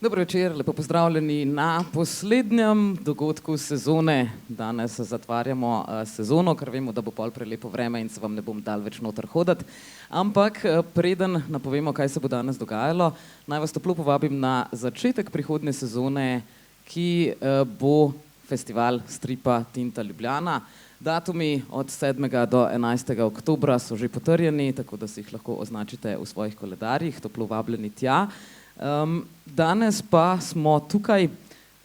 Dobro večer, lepo pozdravljeni na poslednjem dogodku sezone. Danes zatvarjamo sezono, ker vemo, da bo pol prelepo vreme in se vam ne bom dal več noter hoditi. Ampak preden napovemo, kaj se bo danes dogajalo, naj vas toplo povabim na začetek prihodnje sezone, ki bo festival stripa Tinta Ljubljana. Datumi od 7. do 11. oktobra so že potrjeni, tako da si jih lahko označite v svojih koledarjih, toplo vabljeni tja. Danes pa smo tukaj,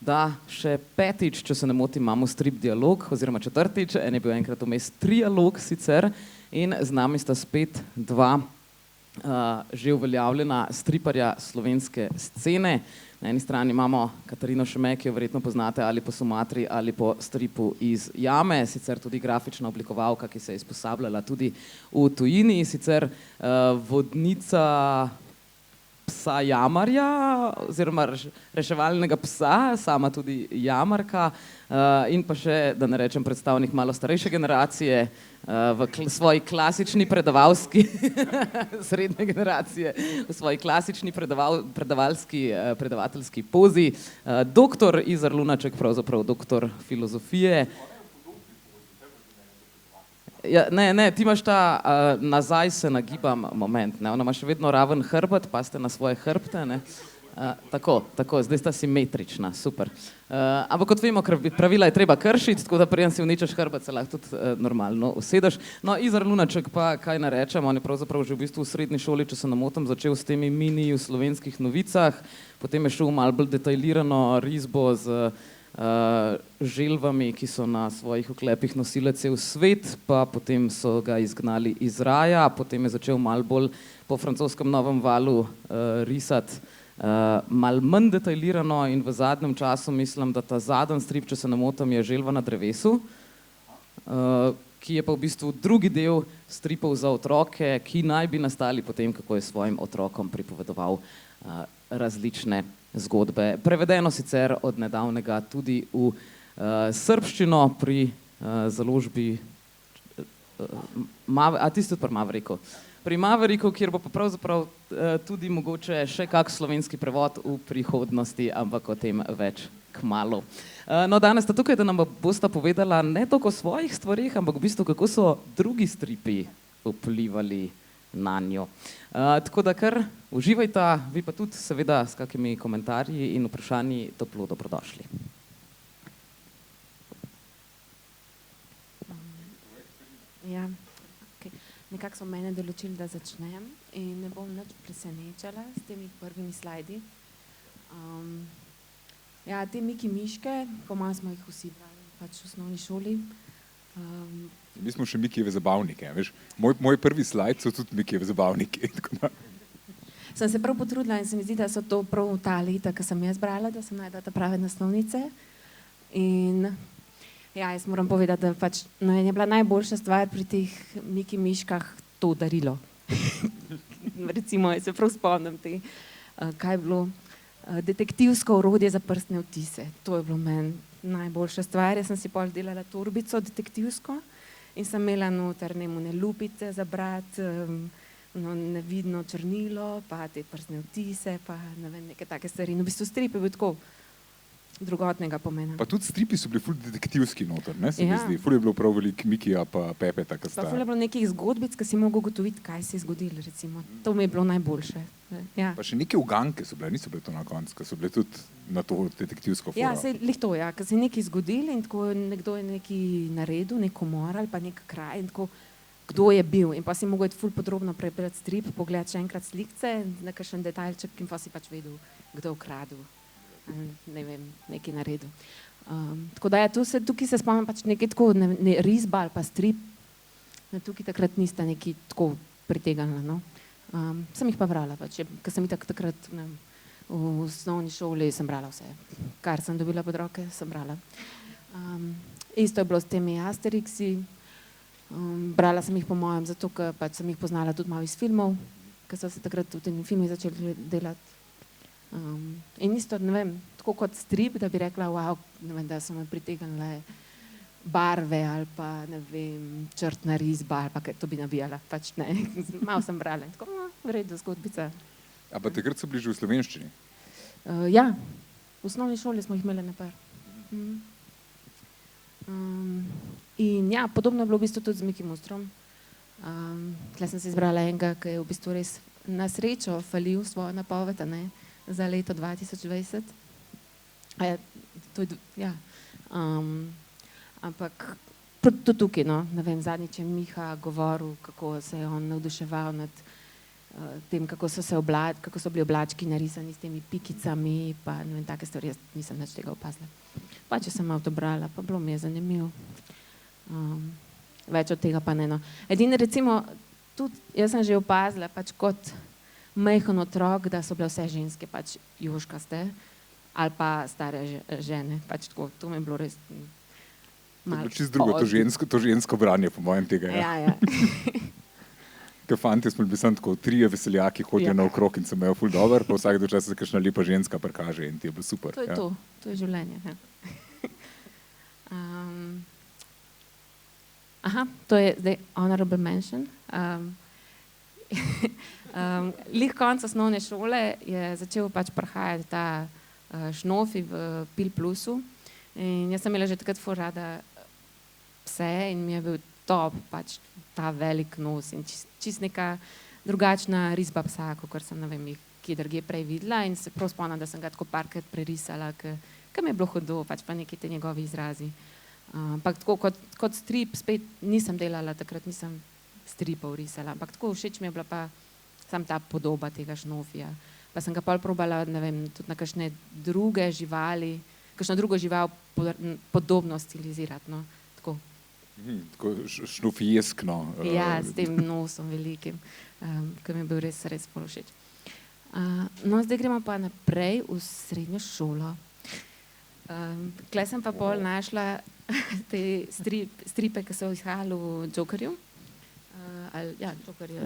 da še petič, če se ne motim, imamo strip dialog, oziroma četrtič, en je bil enkrat vmes trialog sicer in z nami sta spet dva že uveljavljena striparja slovenske scene. Na eni strani imamo Katarino Šeme, ki jo verjetno poznate ali po Sumatri ali po stripu iz Jame, sicer tudi grafična oblikovalka, ki se je izposabljala tudi v tujini, sicer vodnica psa jamarja oziroma reševalnega psa, sama tudi jamarka in pa še, da ne rečem, predstavnik malo starejše generacije v svoji klasični predavalski srednje generacije, v svoji klasični predavateljski pozi, doktor Izar Lunaček, pravzaprav doktor filozofije. Ja, ne, ti imaš ta nazaj se nagibam moment, ne? Ona ima še vedno raven hrbet, pa ste na svoje hrbte, ne? Tako, zdaj sta simetrična, super. Ampak kot vemo, pravila je treba kršiti, tako da preden si uničeš hrbet, se lahko tudi normalno usedeš. No, Izar Lunaček pa, kaj narečem, on je pravzaprav že v bistvu v srednji šoli, če se ne motim, začel s temi mini v slovenskih novicah, potem je šel malo bolj detaljirano risbo z želvami, ki so na svojih oklepih nosile cel svet, pa potem so ga izgnali iz raja, potem je začel malo bolj po francoskem novem valu risati malo manj detaljirano in v zadnjem času mislim, da ta zadnji strip, če se ne motim, je Želva na drevesu, ki je pa v bistvu drugi del stripov za otroke, ki naj bi nastali potem, kako je svojim otrokom pripovedoval različne zgodbe. Prevedeno sicer od nedavnega tudi v srbščino pri založbi pri Maveriku, kjer bo pa pravzaprav tudi mogoče še kak slovenski prevod v prihodnosti, ampak o tem več kmalu. No, danes sta tukaj, da nam bosta povedala ne toliko o svojih stvarih, ampak v bistvu kako so drugi stripi vplivali nanjo. Tako da kar uživajta, vi pa tudi seveda s kakimi komentarji in vprašanji toplo dobrodošli. Ja, okay. Nekako so mene določili, da začnem in ne bom nič presenečala s temi prvimi slajdi. Ja, te Miki miške, po malo smo jih vsi brali pač v osnovni šoli. Mi smo še Mikijeve zabavnike, veš. Moj prvi slajd so tudi Mikijeve zabavniki. Sem se prav potrudila in se mi zdi, da so to prav v ta leta, ki sem jaz brala, da sem najdela ta prave naslovnice. In ja, jaz moram povedati, da pač je bila najboljša stvar pri teh Miki miškah to darilo. Recimo, jaz se prav spomnim te, kaj je bilo detektivsko orodje za prstne odtise. To je bilo meni najboljša stvar. Jaz sem si pol delala torbico detektivsko in sem imela noter one lupice za brati, nevidno črnilo, pa te prstne odtise, pa ne vem, neke take stvari. V bistvu strip je bil tako drugotnega pomena. Pa tudi stripi so bili ful detektivski noter, ne, se mi zdi. Ful je bilo prav veliko Mikija pa Pepeta, ki sta. Pa ful je bilo nekih zgodbic, ki si mogel ugotoviti, kaj se je zgodilo, recimo. To mi je bilo najboljše. Ja. Pa še neke uganke so bile, niso bile to na koncu, ki so bile tudi na to detektivsko fora. Ja, se lih to, ja, ker se je nekaj zgodilo in tako nekdo je nekaj naredil, nek umor ali pa nek kraj in tako, kdo je bil. In pa si mogel ful podrobno prebrati strip, pogledati še enkrat slikce, nekakšen detajlček in pa si pač vedel, kdo je ukradel. Ne vem, nekaj naredil. Tako da ja, tukaj se spomnim pač nekaj tako, risba ali pa strip, tukaj takrat nista nekaj tako pritegnila, no. Sem jih pa brala, pač, ker sem itak takrat v osnovni šoli sem brala vse, kar sem dobila pod roke, sem brala. Isto je bilo s temi Asterixi, brala sem jih po mojem, zato ker pač sem jih poznala tudi malo iz filmov, ker so se takrat v tem filmu začeli delati. In isto, ne vem, tako kot strip, da bi rekla, wow, ne vem, da so me pritegnile barve ali pa, ne vem, črtna risba ali pa kaj, to bi nabijala, pač ne, malo sem brala, tako, v redu, zgodbica. A pa takrat so bili že v slovenščini? Ja, v osnovni šoli smo jih imeli na par. In ja, podobno je bilo v bistvu tudi z Mickey Moustrom. Tukaj sem si izbrala enega, ki je v bistvu res na srečo falil svojo napoved, ne, za leto 2020. Ampak tudi tukaj, no, ne vem, zadnjič je Miha govoril, kako se je on navduševal nad tem, kako so bili oblački narisani s temi pikicami, pa ne vem, take stvari, jaz nisem nič tega opazila. Pa če sem malo to brala, pa bilo mi je zanimivo. Več od tega pa ne, no. Edino recimo, tudi jaz sem že opazila, pač kot majhen otrok, da so bile vse ženske pač jožkaste ali pa stare žene, pač tako, to mi je bilo res malo. Čisto drugo, to žensko branje, po mojem tega. Ja. Ker fanti smo bili samo tako, 3 veseljaki hodijo naokrog in se imajo ful dober, pa vsak čas se kakšna lepa ženska prikaže in ti je bilo super. To je to, to je življenje. Ja. To je zdaj honorable mention. Lih konec osnovne šole je začel pač prihajati ta šnofi v Pil Plusu in jaz sem imela že takrat ful rada pse in mi je bil top pač ta velik nos in čist neka drugačna risba psa, kakor sem, ne vem, jih kje drugje prej videla in se prav spomnim, da sem ga tako parkrat prerisala, ker mi je bilo hudo, pač pa neki te njegovi izrazi. Ampak tako kot strip spet nisem delala, takrat nisem stripov risala, ampak tako všeč mi je bila pa sam ta podoba tega šnofija. Pa sem ga pol probala, ne vem, tudi na kakšne druge živali, kakšno drugo žival podobno stilizirati, no, tako. Tako šnofijeskno. Ja, s tem nosom velikim, ki mi je bil res pol všeč. No, zdaj gremo pa naprej v srednjo šolo. Tukaj sem pa pol našla te stripe, ki so izhajali v Jokerju.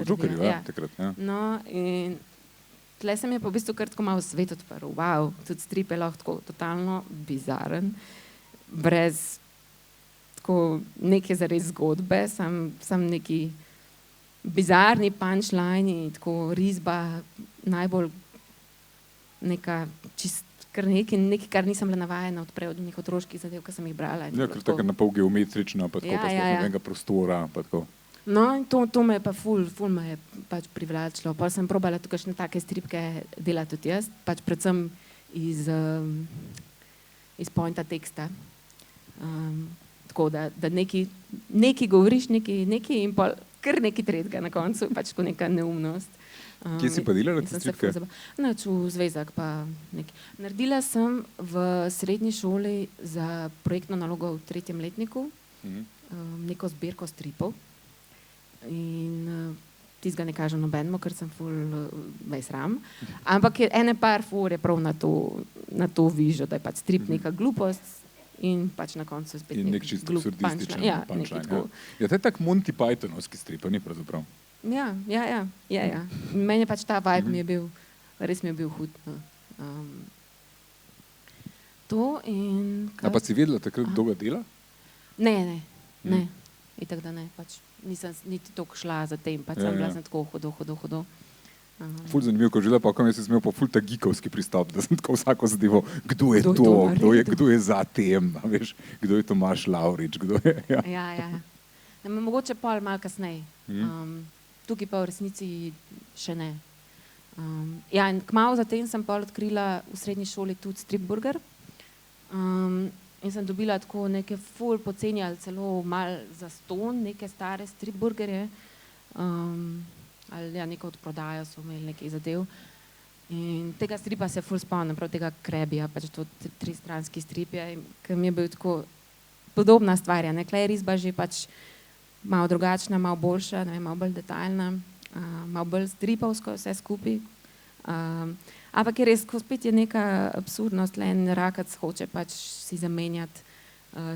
Jokerju, ja, takrat, ja. No, in tukaj se mi je pa v bistvu kar tako malo svet odprl. Wow, tudi strip je lahko tako totalno bizaren, brez tako neke zares zgodbe, sam neki bizarni punchline, tako risba, najbolj neka čist kar nekaj, kar nisem bila navajena odprej od njih otroških zadev, ki sem jih brala. Ja, ker tako napol geometrično, pa tako pa nobenega prostora, pa tako. No, in to me je pa ful me je pač privlačilo. Pa sem probala tukaj še take stripke delati tudi jaz, pač predvsem iz pointa teksta. Tako da nekaj govoriš, nekaj in pol kar nekaj tretjega na koncu, pač tako neka neumnost. Kje si pa delala te stripke? Nič, v Zvezak pa nekaj. Naredila sem v srednji šoli za projektno nalogo v 3. letniku neko zbirko stripov in tistega ne kažem nobenemu, ker sem ful sram, ampak je ene par fore prav na to vižo, da je pač strip neka glupost in pač na koncu spet nek čisto absurdističen punchline. Ja, to je tak Monty Pythonovski strip, ni pravzaprav? Ja. Meni je pač ta vibe mi je bil, res mi je bil hud. To in... A pa si vedela takrat, kdo ga dela? Ne. Itak da ne, pač nisem niti toliko šla za tem, pač sem bila tako hodo. Ful zanimivo, ko želela, pa kam jaz sem imel pa ful ta geekovski pristop, da sem tako vsako zadevo, kdo je to, kdo je za tem, veš, kdo je Tomaž Lavrič, kdo je... Ja. Mogoče pol malo kasneje. Tukaj pa v resnici še ne. Ja, in kmalu zatem sem pol odkrila v srednji šoli tudi Stripburger in sem dobila tako neke ful poceni ali celo mal zastonj, neke stare Stripburgerje ali neko odprodajo so imeli nekaj zadev. In tega stripa se ful spomnim, prav tega Krebija, pač to 3-stranski strip je, ki mi je bil tako podobna stvar, ne, tukaj je risba že pač malo drugačna, malo boljša, ne vem, malo bolj detaljna, malo bolj stripovsko vse skupaj. Ampak je res, ko spet je neka absurdnost, le en rakac hoče pač si zamenjati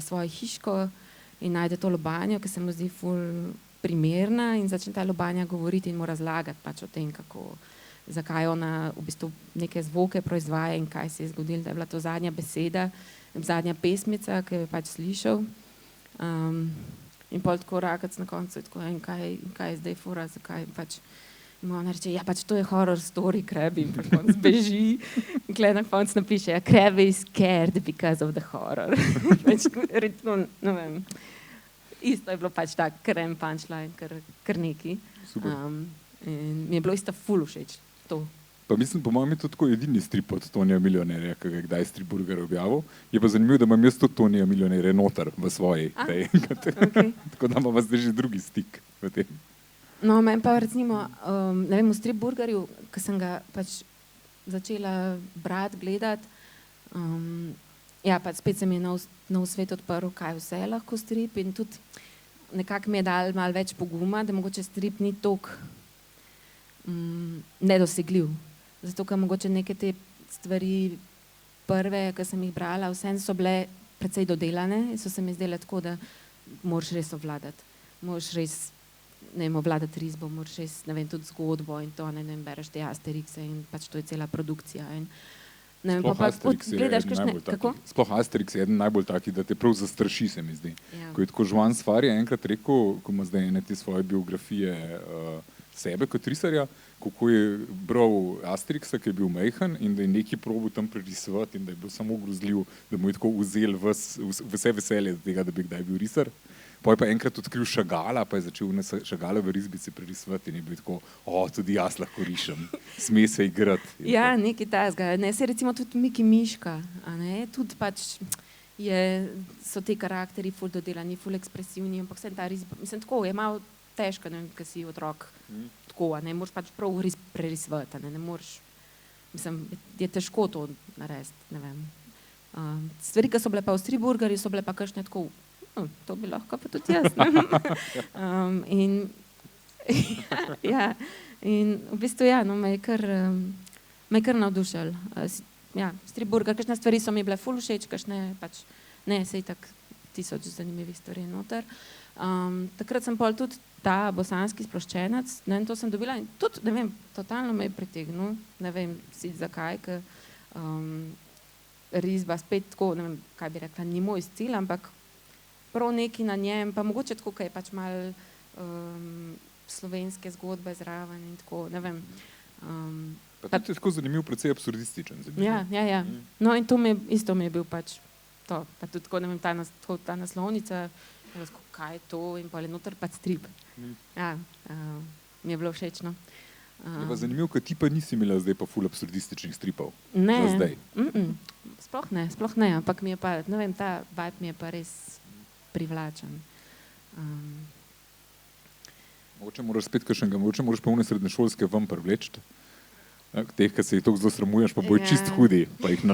svojo hiško in najde to lobanjo, ki se mu zdi ful primerna in začne ta lobanja govoriti in mu razlagati pač o tem, zakaj ona v bistvu neke zvoke proizvaja in kaj se je zgodilo, da je bila to zadnja beseda, zadnja pesmica, ki jo je pač slišal. In pol tako rakac na koncu, tako, in kaj je zdaj fora, zakaj pač In ona reče, ja, pač to je horror story, Krabby. In pač on zbeži. In klej na koncu napiše, ja, Krabby is scared because of the horror. Pač, ne vem. Isto je bilo pač tak krem punchline, kar neki. In mi je bilo isto ful všeč to. Pa mislim, po mojem je to tako edini strip od Tonija Milijonerja, ki ga je kdaj Strip Burger objavil. Je pa zanimivo, da imam jaz to Tonija Milijonerja noter v svoji. Okay. Tako da imamo zdaj že drugi stik v tem. No, meni pa recimo, ne vem, v Strip Burgerju, ko sem ga pač začela brati, gledati, ja, pač spet se mi je nov svet odprl, kaj vse je lahko strip in tudi nekako mi je dal malo več poguma, da mogoče strip ni toliko nedosegljiv. Zato, ker mogoče neke te stvari prve, ki sem jih brala, vse so bile precej dodelane in so se mi zdele tako, da moraš res obvladati. Moraš res, ne vem, obvladati risbo, moraš res, ne vem, tudi zgodbo in to, ne vem, bereš te Asterixe in pač to je cela produkcija. In, ne vem, Sploh Asterix je eden najbolj taki, da te prav zastraši, se mi zdi. Ja. Ko je tako Žvan Svar je enkrat rekel, ko ima zdaj ene te svoje biografije sebe kot risarja, kako je bral Asterixa, ki je bil majhen in da je nekaj probil tam prerisovati in da je bil samo grozljiv, da mu je tako vzel vse veselje do tega, da bi kdaj bil risar. Potem je pa enkrat odkril Šagala, pa je začel Šagalove risbice prerisovati in je bil tako, tudi jaz lahko rišem, sme se igrati. Ja, nekaj tasga. Ne, se recimo tudi Miki Miška, a ne, tudi pač so te karakteri ful dodelani, ful ekspresivni, ampak vse ta risba, mislim, tako je malo težko, ne vem, kaj si otrok, tako, ne moraš pač prav prerisovati, ne moraš, mislim, je težko to narediti, ne vem. Stvari, ki so bile pa v Strip Burgerju, so bile pa kakšne tako, to bi lahko pa tudi jaz, ne? In ja, in v bistvu ja, no, me je kar navdušil. Ja, Strip Burger, kakšne stvari so mi bile ful všeč, kakšne pač, ne, sej tak 1000 zanimivih stvari noter. Takrat sem pol tudi ta bosanski sploščenec, ne vem, to sem dobila in tudi, ne vem, totalno me je pritegnil, ne vem si zakaj, ker risba spet tako, ne vem, kaj bi rekla, ni moj stil, ampak prav neki na njem, pa mogoče tako, kaj je pač malo slovenske zgodbe zraven in tako, ne vem. Pa tudi je tako zanimiv, precej absurdističen. Ja. No in to isto mi je bil pač to, pa tudi tako, ne vem, ta naslovnica, kaj je to in pa je noter pač strip. Ja, mi je bilo všečno. Je pa zanimivo, ker ti pa nisi imela zdaj pa ful absurdističnih stripov. Ne, za zdaj. Sploh ne, ampak mi je pa, ne vem, ta vibe mi je pa res privlačen. Mogoče moraš spet kakšnega, mogoče moraš pa une srednješolske ven privleči. Teh, ki se jih toliko zelo sramuješ, pa bojo čist hudi, pa jih na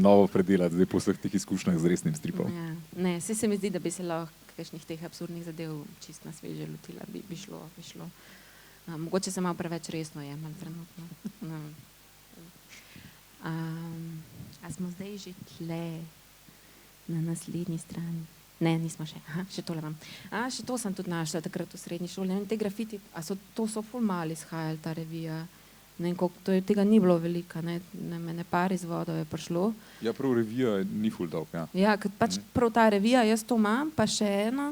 novo predelati, zdaj po vseh teh izkušnjah z resnim stripom. Ja. Ne, se mi zdi, da bi se lahko kakšnih teh absurdnih zadev čist na sveže lotila, bi šlo. Mogoče se malo preveč resno jemam trenutno. A smo zdaj že tle na naslednji strani? Ne, nismo še. Še tole vam. Še to sem tudi našla takrat v srednji šoli. Te grafiti, to so ful mali izhajali, ta revija. Ne, tega ni bilo veliko, ne par izvodov je prišlo. Ja, prav revija ni ful dolg, ja. Ja, pač prav ta revija, jaz to imam, pa še eno,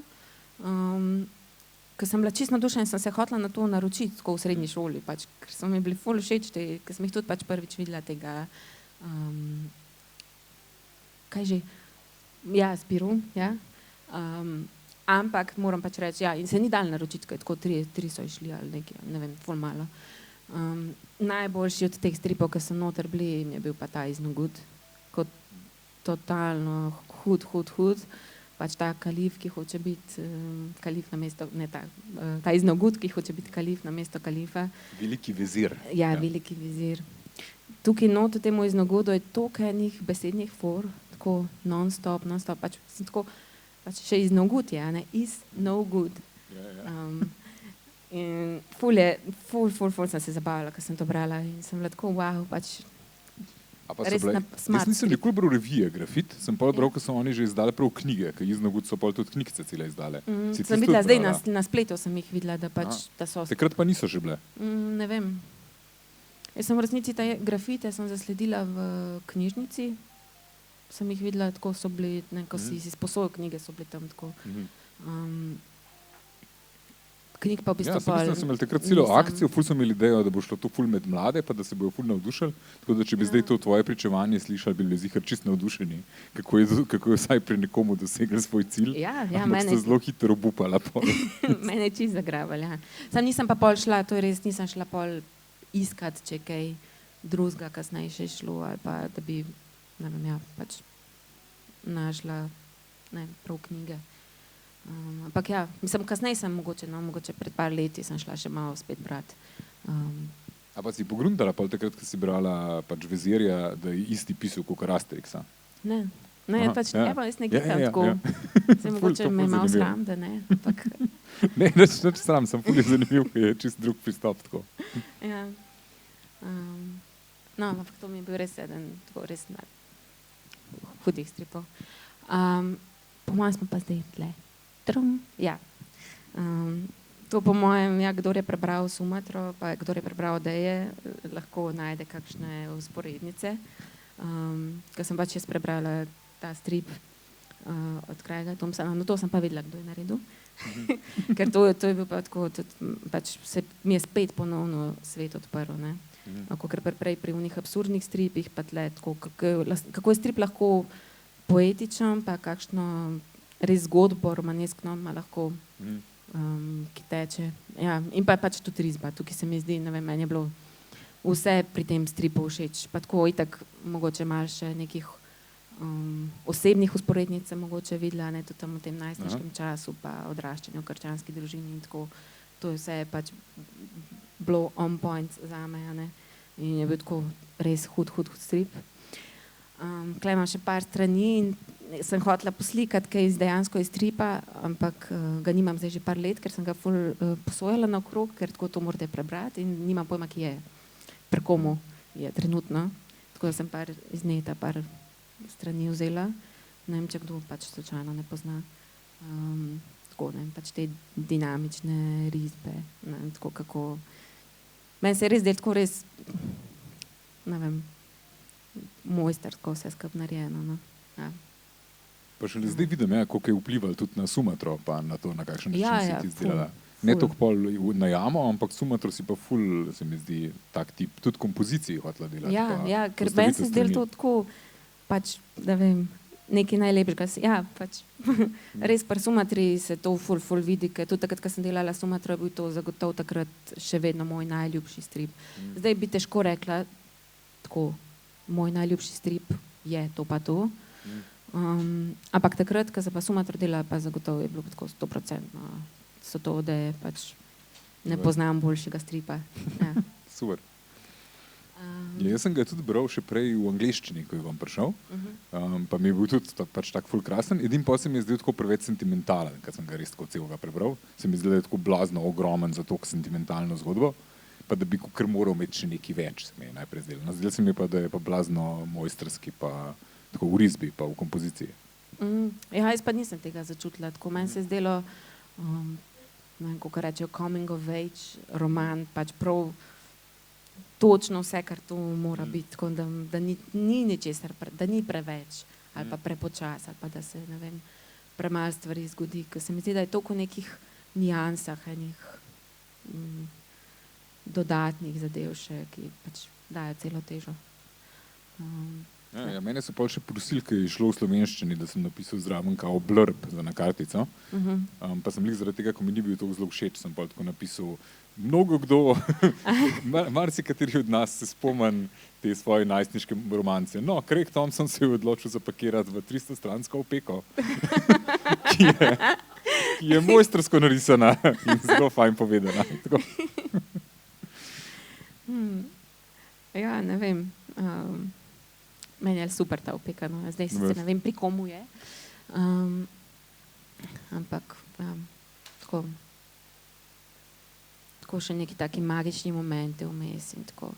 ker sem bila čisto navdušena in sem se hotela na to naročiti tako v srednji šoli, pač, ker so mi bili ful všeč, ker sem jih tudi pač prvič videla tega, kaj že, ja, Spirou, ja. Ampak moram pač reči, ja, in se ni dal naročiti, ker tako tri so išli ali nekaj, ne vem, ful malo. Najboljši od teh stripov, ki so noter bili, je bil pa ta Iznogud, kot totalno hud, pač ta kalif, ki hoče biti kalif na mesto, ne ta Iznogud, ki hoče biti kalif na mesto kalifa. Veliki vizir. Ja, veliki vizir. Tukaj not v temu Iznogudu je toliko enih besednih for, tako non-stop, pač še Iznogud je, ne, is no good. In ful sem se zabavila, ko sem to brala in sem bila tako, wow, pač res smart. Jaz nisem nikoli bral revije Grafit, sem pa bral, ko so oni že izdali prav knjige, ker Iznogud so pa tudi knjigice cele izdale. Sem videla, zdaj na spletu sem jih videla, da pač, da so... Takrat pa niso že bile? Ne vem. Jaz sem v resnici te grafite sem zasledila v knjižnici, sem jih videla, tako so bili, ko si izposojil knjige, so bili tam tako. knjig pa v bistvu Ja, mislim, da sem imel takrat celo akcijo, ful so imeli idejo, da bo šlo to ful med mlade, pa da se bojo ful navdušili. Tako da, če bi zdaj to tvoje pričevanje slišali, bi bili zihar čist navdušeni, kako je vsaj pri nekomu dosegel svoj cilj. Ja, ampak ste zelo hitro obupala. Mene je čist zagraval, ja. Sam nisem pa pol šla, to je res, nisem šla pol iskat, če kaj drugega kasneje še šlo, ali pa da bi, ne vem, ja, pač našla, ne, prav knjige. Ampak ja, mislim, kasneje sem mogoče pred par leti sem šla še malo spet brati. A pa si pogrundala pol takrat, ko si brala pač Vezirja, da je isti pisal kot Asteriksa? Ne, Aha, pač ja. ne, pa jaz ne gledam tako. Se mogoče to me ful malo zanimivo. sram, da ne, ampak Ne, nič sram, sem ful je zanimiv, ker je čist drug pristop tako. ja. No, ampak to mi je bil res eden tako res hudih stripov. Po mojem smo pa zdaj tle. Ja. To po mojem, ja, kdor je prebral Sumatro, pa kdor je prebral Odeje, lahko najde kakšne usporednice. Ker sem pač jaz prebrala ta strip od Craiga Thompsona, no to sem pa videla, kdo je naredil. Ker to je bil pa tako, pač se mi je spet ponovno svet odprl, ne. Kakor prej pri unih absurdnih stripih, pa tle tako, kako je strip lahko poetičen, pa kakšno res zgodbo, romaneskno ima lahko, ki teče. Ja, in pa pač tudi risba, tukaj se mi zdi, ne vem, meni je bilo vse pri tem stripu všeč, pa tako itak mogoče malo še nekih osebnih usporednic sem mogoče videla, ne, tudi tam v tem najstniškem času, pa odraščanju v krščanski družini in tako, to je vse pač bilo on point zame, ne, in je bil tako res hud strip. Tukaj imam še par strani in sem hotela poslikati kaj dejansko iz stripa, ampak ga nimam zdaj že par let, ker sem ga ful posojala naokrog, ker tako to morate prebrati in nimam pojma, ki je, pri komu je trenutno. Tako da sem iz neta par strani vzela, ne vem, če kdo pač slučajno ne pozna. Tako, ne vem, pač te dinamične risbe, ne vem, tako kako. Meni se je res del tako res, ne vem, mojstersko vse skupaj narejeno, no. Ja. Pa šele zdaj vidim, ja, koliko je vplival tudi na Sumatro, pa na to, na kakšen način si ti izdelala. Ful. Ne toliko pol na jamo, ampak Sumatro si pa ful, se mi zdi, tak tip, tudi kompoziciji hotela delati. Ja, ker meni se zdel to tako, pač, da vem, nekaj najlepšega. Ja, pač, res pri Sumatri se to ful vidi, ker tudi takrat, ko sem delala Sumatro, je bil to zagotovo takrat še vedno moj najljubši strip. Zdaj bi težko rekla, tako, moj najljubši strip je to pa to. Ampak takrat, ko sem pa Sumatro delala, pa zagotovo je bilo tako 100%. So to, da je pač ne poznam boljšega stripa. Ja. Super. Ja, jaz sem ga tudi bral še prej v angleščini, ko je vam prišel, pa mi je bil tudi pač tak ful krasen. Edin pa se mi je zdel tako preveč sentimentalen, ker sem ga res tako celega prebral. Se mi je zdel, da je tako blazno ogromen za to sentimentalno zgodbo, pa da bi kar moral imeti še nekaj več, se mi je najprej zdel. Zdel se mi je pa, da je pa blazno mojstrski, pa tako v risbi, pa v kompoziciji. Ja, jaz pa nisem tega začutila, tako meni se je zdelo, kako rečejo, coming of age roman, pač prav točno vse, kar to mora biti, tako da ni ničesar, da ni preveč, ali pa prepočas, ali pa da se, ne vem, premalo stvari zgodi, ker se mi zdi, da je toliko nekih nijansah, enih dodatnih zadev še, ki pač dajo celo težo. Ja, mene so pa še prosili, ker je šlo v slovenščini, da sem napisal zraven kao blurb za na kartico, pa sem lik zaradi tega, ko mi ni bil to zelo všeč, sem pa tako napisal, mnogo kdo, marsikateri od nas se spomen te svoje najstniške romance. No, Craig Thompson se je odločil zapakirati v 300-stransko opeko, ki je mojstrsko narisana in zelo fajn povedana. Ja, ne vem. Meni je super ta opeka, no. Zdaj sicer ne vem, pri komu je. Ampak tako še neki taki magični momenti vmes in tako.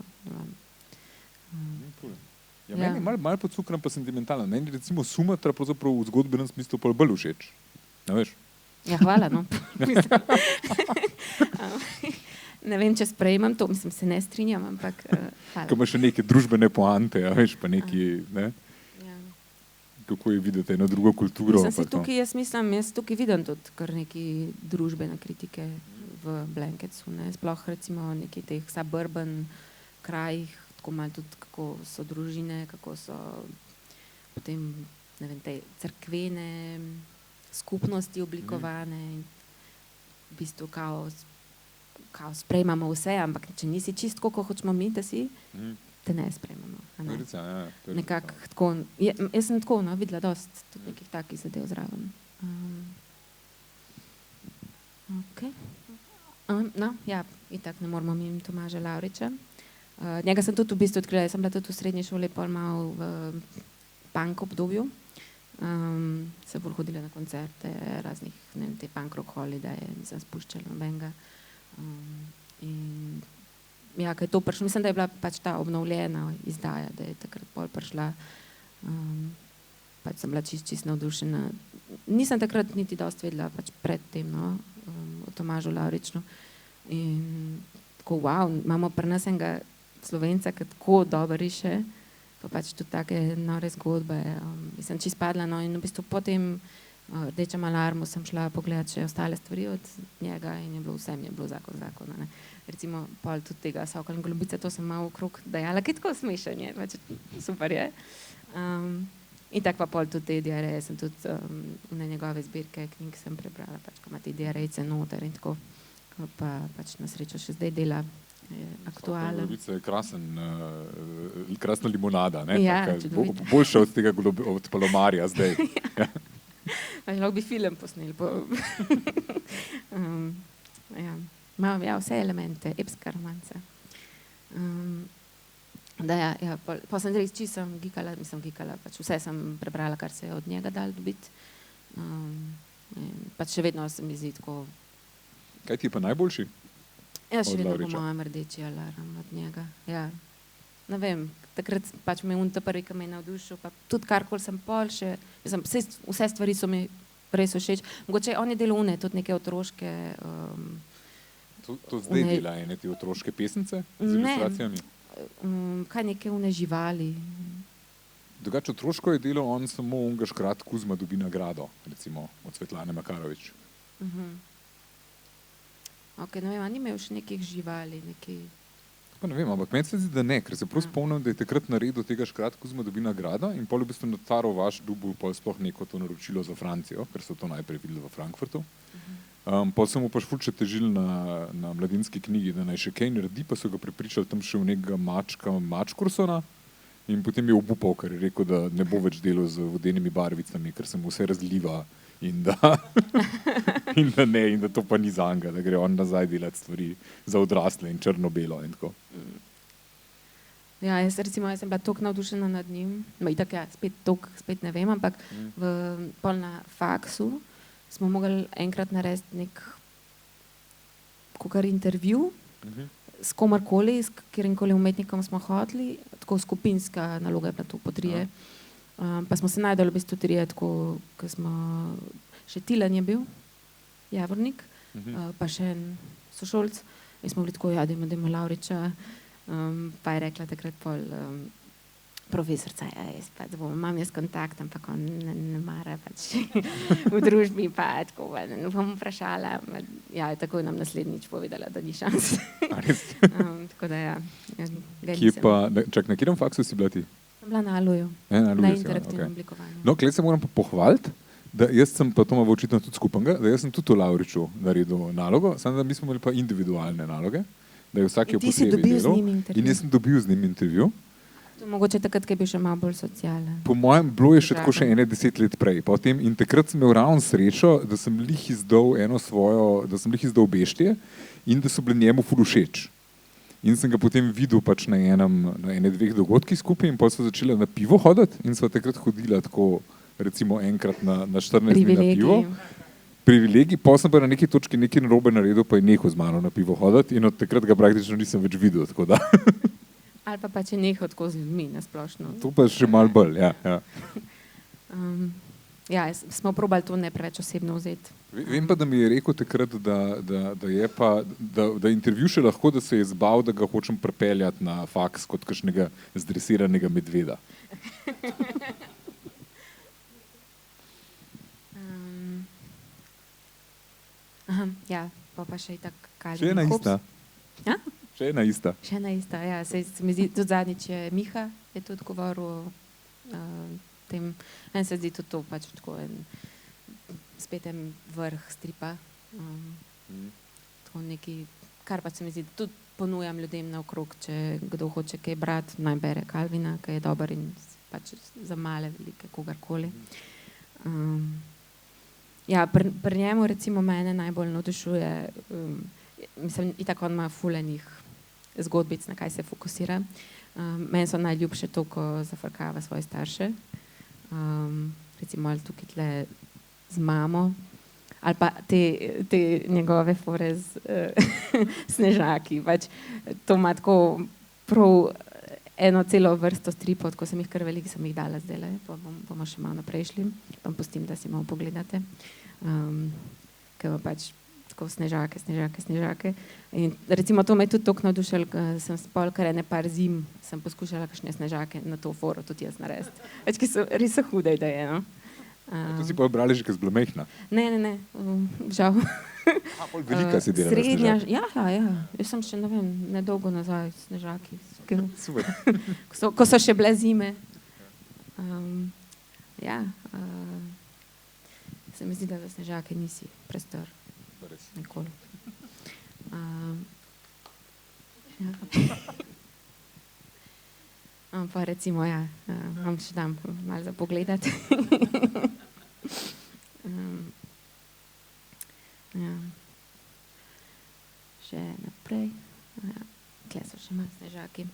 Ja, meni je malo pocukran pa sentimentalno. Meni recimo Sumatra pravzaprav v zgodbenem smislu pa bolj všeč. Ne veš? Ja, hvala, no. Ne vem, če sprejemam to, mislim, se ne strinjam, ampak hvala. Ko imaš še neke družbene poante, ja, veš, pa neki, ne? Ja. Kako je videti eno drugo kulturo. Jaz tukaj vidim tudi kar neki družbene kritike v Blanketsu, ne, sploh recimo nekih teh suburban krajih, tako malo tudi kako so družine, kako so potem, ne vem, te cerkvene skupnosti oblikovane in v bistvu kao sprejmamo vse, ampak če nisi čisto, kako hočemo mi, da si, te ne sprejmemo. Ne? Nekako tako, jaz sem tako videla dost tudi nekih takih zadev zraven. Okay. No, ja, itak ne moramo mimo Tomaža Lavriča. Njega sem tudi v bistvu odkrila, jaz sem bila tudi v srednji šoli pol malo v punk obdobju. Se bolj hodila na koncerte raznih, ne vem, te punk rock holidaje, nisem spuščala nobenega. In ja, ko je to prišlo, mislim, da je bila pač ta obnovljena izdaja, da je takrat pol prišla, pač sem bila čist navdušena. Nisem takrat niti dosti vedela pač pred tem, no, o Tomažu Lavriču. In tako, wow, imamo pri nas enega Slovenca, ki tako dobro riše, pa pač tudi take nore zgodbe. Sem čist padla, no, in v bistvu potem Rdečem alarmu sem šla pogledati še ostale stvari od njega in je bilo vse, mi je bilo zakon, ne. Recimo pol tudi tega Sokol in golobice, to sem malo okrog dajala, ki je tako smešen je, pač super je. In tako pa pol tudi te diareje sem tudi na njegove zbirke knjig sem prebrala, pač ko ima te diarejce noter in tako, pa pač na srečo še zdaj dela, je aktualen. Golobica je krasna limonada, ne? Ja, Boljša od tega od Palomarja zdaj. Lahko bi film posneli. Ja, vse elemente, epska romanca. Pa sem res čisto gikala, pač vse sem prebrala, kar se je od njega dalo dobiti. Pač še vedno se mi zdi tako. Kaj ti je pa najboljši? Ja, še vedno po mojem Rdeči alarm od njega, ja. Ne vem, takrat pač me je prvi, ki me je navdušil, pa tudi karkoli sem pol še, vse stvari so mi res všeč. Mogoče on je delal tudi neke otroške... To zdaj dela ene te otroške pesnice z ilustracijami? Kaj neke živali. Drugače otroško je delal on samo onga Škrat Kuzma dobi nagrado, recimo od Svetlane Makarovič. Ok, ne vem, a ni imel še nekih živali, neki... Pa ne vem, ampak meni se zdi, da ne, ker se prav spomnim, da je takrat naredil tega Škrat Kuzma dobi nagrado in pol v bistvu na Taro vaš dobil pol sploh neko to naročilo za Francijo, ker so to najprej videli v Frankfurtu. Pol so mu pač ful še težili na mladinski knjigi, da naj še kaj naredi, pa so ga prepričali tam še v nekega Mačkursona in potem je obupal, ker je rekel, da ne bo več delal z vodenimi barvicami, ker se mu vse razliva in da ne, in da to pa ni zanga, da gre on nazaj delati stvari za odrasle in črno-belo in tako. Ja, jaz sem bila toliko navdušena nad njim, itak ja, spet ne vem, ampak pol na faksu smo mogli enkrat narediti nek kakor intervju s komarkoli, s katerimkoli umetnikom smo hoteli, tako skupinska naloga je bila to po trije. Pa smo se najdali v bistvu trije, tako, ko smo, še Tilen je bil, Javornik, pa še en sošolc, in smo bili tako, ja, dajmo Lavriča, pa je rekla takrat pol profesorca, jaz pa imam jaz kontakt, ampak on ne mara pač v družbi, pa tako, ne bom vprašala, ja, tako nam naslednjič povedala, da ni šans. Tako da ja, ga nisem. Čak, na katerem faksu si bila ti? Bila na Aluju, na interaktivnem oblikovanju. No, klej se moram pa pohvaliti, da jaz sem, pa to ima očitno tudi skupnega, da jaz sem tudi v Lavriču naredil nalogo, samo da mi smo imeli pa individualne naloge, da je vsak je posebej delal in jaz sem dobil z njim intervju. Mogoče takrat, ki je bil še malo bolj socialen. Po mojem, bilo je še tako še 10 let prej. Potem, in takrat sem imel ravno srečo, da sem lih izdal Beštije in da so bili njemu ful všeč. In sem ga potem videl pač na ene dveh dogodkih skupaj in potem so začela na pivo hoditi in sva takrat hodila tako recimo enkrat na 14 dni na pivo. Privilegij, potem sem pa na neki točki nekaj narobe naredil, pa je nehal z mano na pivo hoditi in od takrat ga praktično nisem več videl, tako da. Ali pa če nehal tako z ljudmi nasplošno. To pa še malo bolj, ja. Ja, smo probali to ne preveč osebno vzeti. Vem pa, da mi je rekel takrat, da intervju še lahko, da se je zbal, da ga hočem prepeljati na faks kot kakšnega zdresiranega medveda. Ja, pa še itak Calvin Še ena in Hobbes. ista. Ja? Še ena ista. Še ena ista, ja. Se mi zdi, tudi zadnjič je Miha je tudi govoril o tem. Meni se zdi tudi to pač tako spet en vrh stripa. Tako neki, kar pa se mi zdi, tudi ponujam ljudem naokrog, če kdo hoče kaj brati, naj bere Calvina, ki je dober in pač za male, velike, kogarkoli. Ja, pri njemu recimo mene najbolj navdušuje, mislim, itak on ima fulenih zgodbic, na kaj se fokusira. Meni so najljubše to, ko zafrkava svoje starše. Recimo ali tukaj tle z mamo, ali pa te njegove fore z snežaki. Pač, to ima tako prav eno celo vrsto stripov, ko sem jih kar veliko sem jih dala zdajle, pa bomo še malo naprej šli, pa pustim, da si malo pogledate. Ker pač tako snežake. In recimo to me je tudi toliko navdušilo, ker sem spol kar ene par zim, sem poskušala kakšne snežake na to foro tudi jaz narediti. Več, ki so res hude ideje, no. To si pa brali že, ko si bila majhna? Ne, žal. Velika si delala srednja, snežake. Ja. Jaz sem še, ne vem, nedolgo nazaj snežaki. Super. Ko so še bile zime. Se mi zdi, da za snežake nisi prestar. Nikoli. Pa recimo, ja, vam še dam malo za pogledati. Ja. Še naprej. Ja. Kje so še malo snežaki.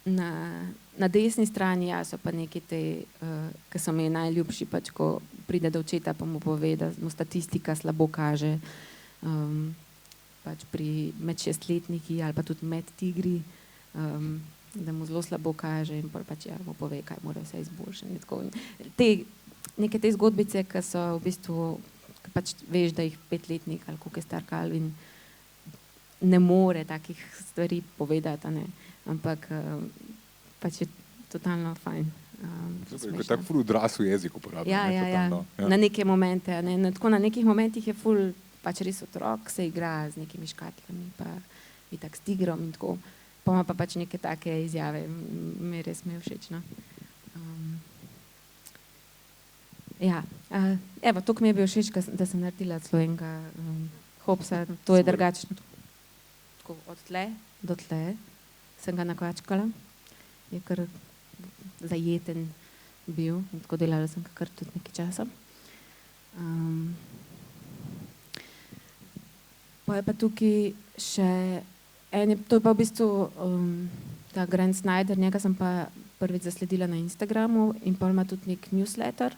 Na desni strani so pa neki te, ki so mi najljubši, pač ko pride do očeta, pa mu pove, da mu statistika slabo kaže, pač med 6-letniki ali pa tudi med tigri, da mu zelo slabo kaže in pač mu pove, kaj mora vse izboljšati. Neke te zgodbice, ki so v bistvu, ki pač veš, da jih 5-letnik ali koliko je star Calvin ne more takih stvari povedati, ne? Ampak pač je totalno fajn. Kot tak ful odrasel jezik uporablja. Ja. Na neke momente, ne? Tako na nekih momentih je ful pač res otrok, se igra z nekimi škatlami, pa itak s tigrom in tako. Pa ima pa pač neke take izjave, mi res mi je všeč, no. Evo, toliko mi je bil všeč, da sem naredila Slovenka Hobbesa, to je drugačno. Tako od tle do tle sem ga nakvačkala, je kar zajeten bil in tako delala sem kar tudi nekaj časa. Pa je pa tukaj še to je pa v bistvu ta Grant Snyder, njega sem pa prvič zasledila na Instagramu in pa ima tudi nek newsletter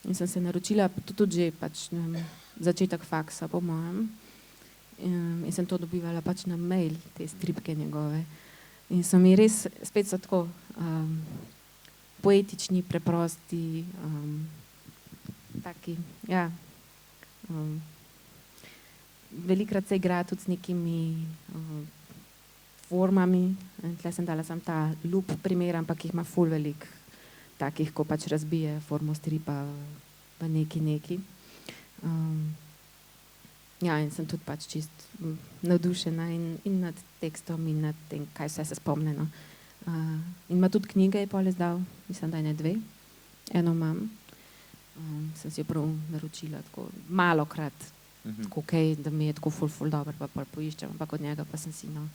in sem se naročila, tudi že pač, ne vem, začetek faksa po mojem. In sem to dobivala pač na mail, te stripke njegove. In so mi res, spet so tako poetični, preprosti, taki, ja. Velikrat se igra tudi z nekimi formami. Tle sem dala samo ta lup primer, ampak jih ima ful velik takih, ko pač razbije formo stripa v neki. Ja, in sem tudi pač čist navdušena in nad tekstom in nad tem, kaj vse se spomne, no. In ima tudi knjige, je pol izdal, mislim, da je 2. Eno imam. Sem si jo prav naročila, tako malokrat, tako kaj, da mi je tako ful dobro, pa pol poiščem, ampak od njega pa sem si, no,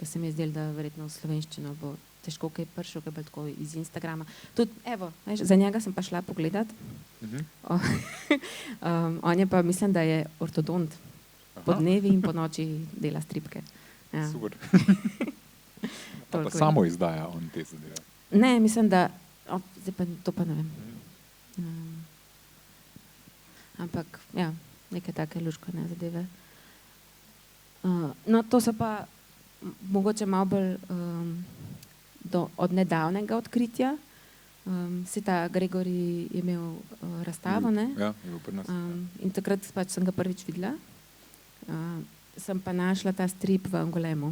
ker se mi je zdelo, da verjetno v slovenščino bo težko kaj prišel, kaj bo tako iz Instagrama. Tudi, evo, veš, za njega sem pa šla pogledat. On je pa, mislim, da je ortodont. Po dnevi in po noči dela stripke. Ja. Super. Pa samo izdaja on te zadeve? Ne, mislim, da zdaj pa to pa ne vem. Ampak, ja, neke take luškane zadeve. No, to so pa mogoče malo bolj od nedavnega odkritja. Si ta Gregori je imel razstavo, ne? Ja, je bil pri nas. In takrat pač sem ga prvič videla. Sem pa našla ta strip v Angolemu.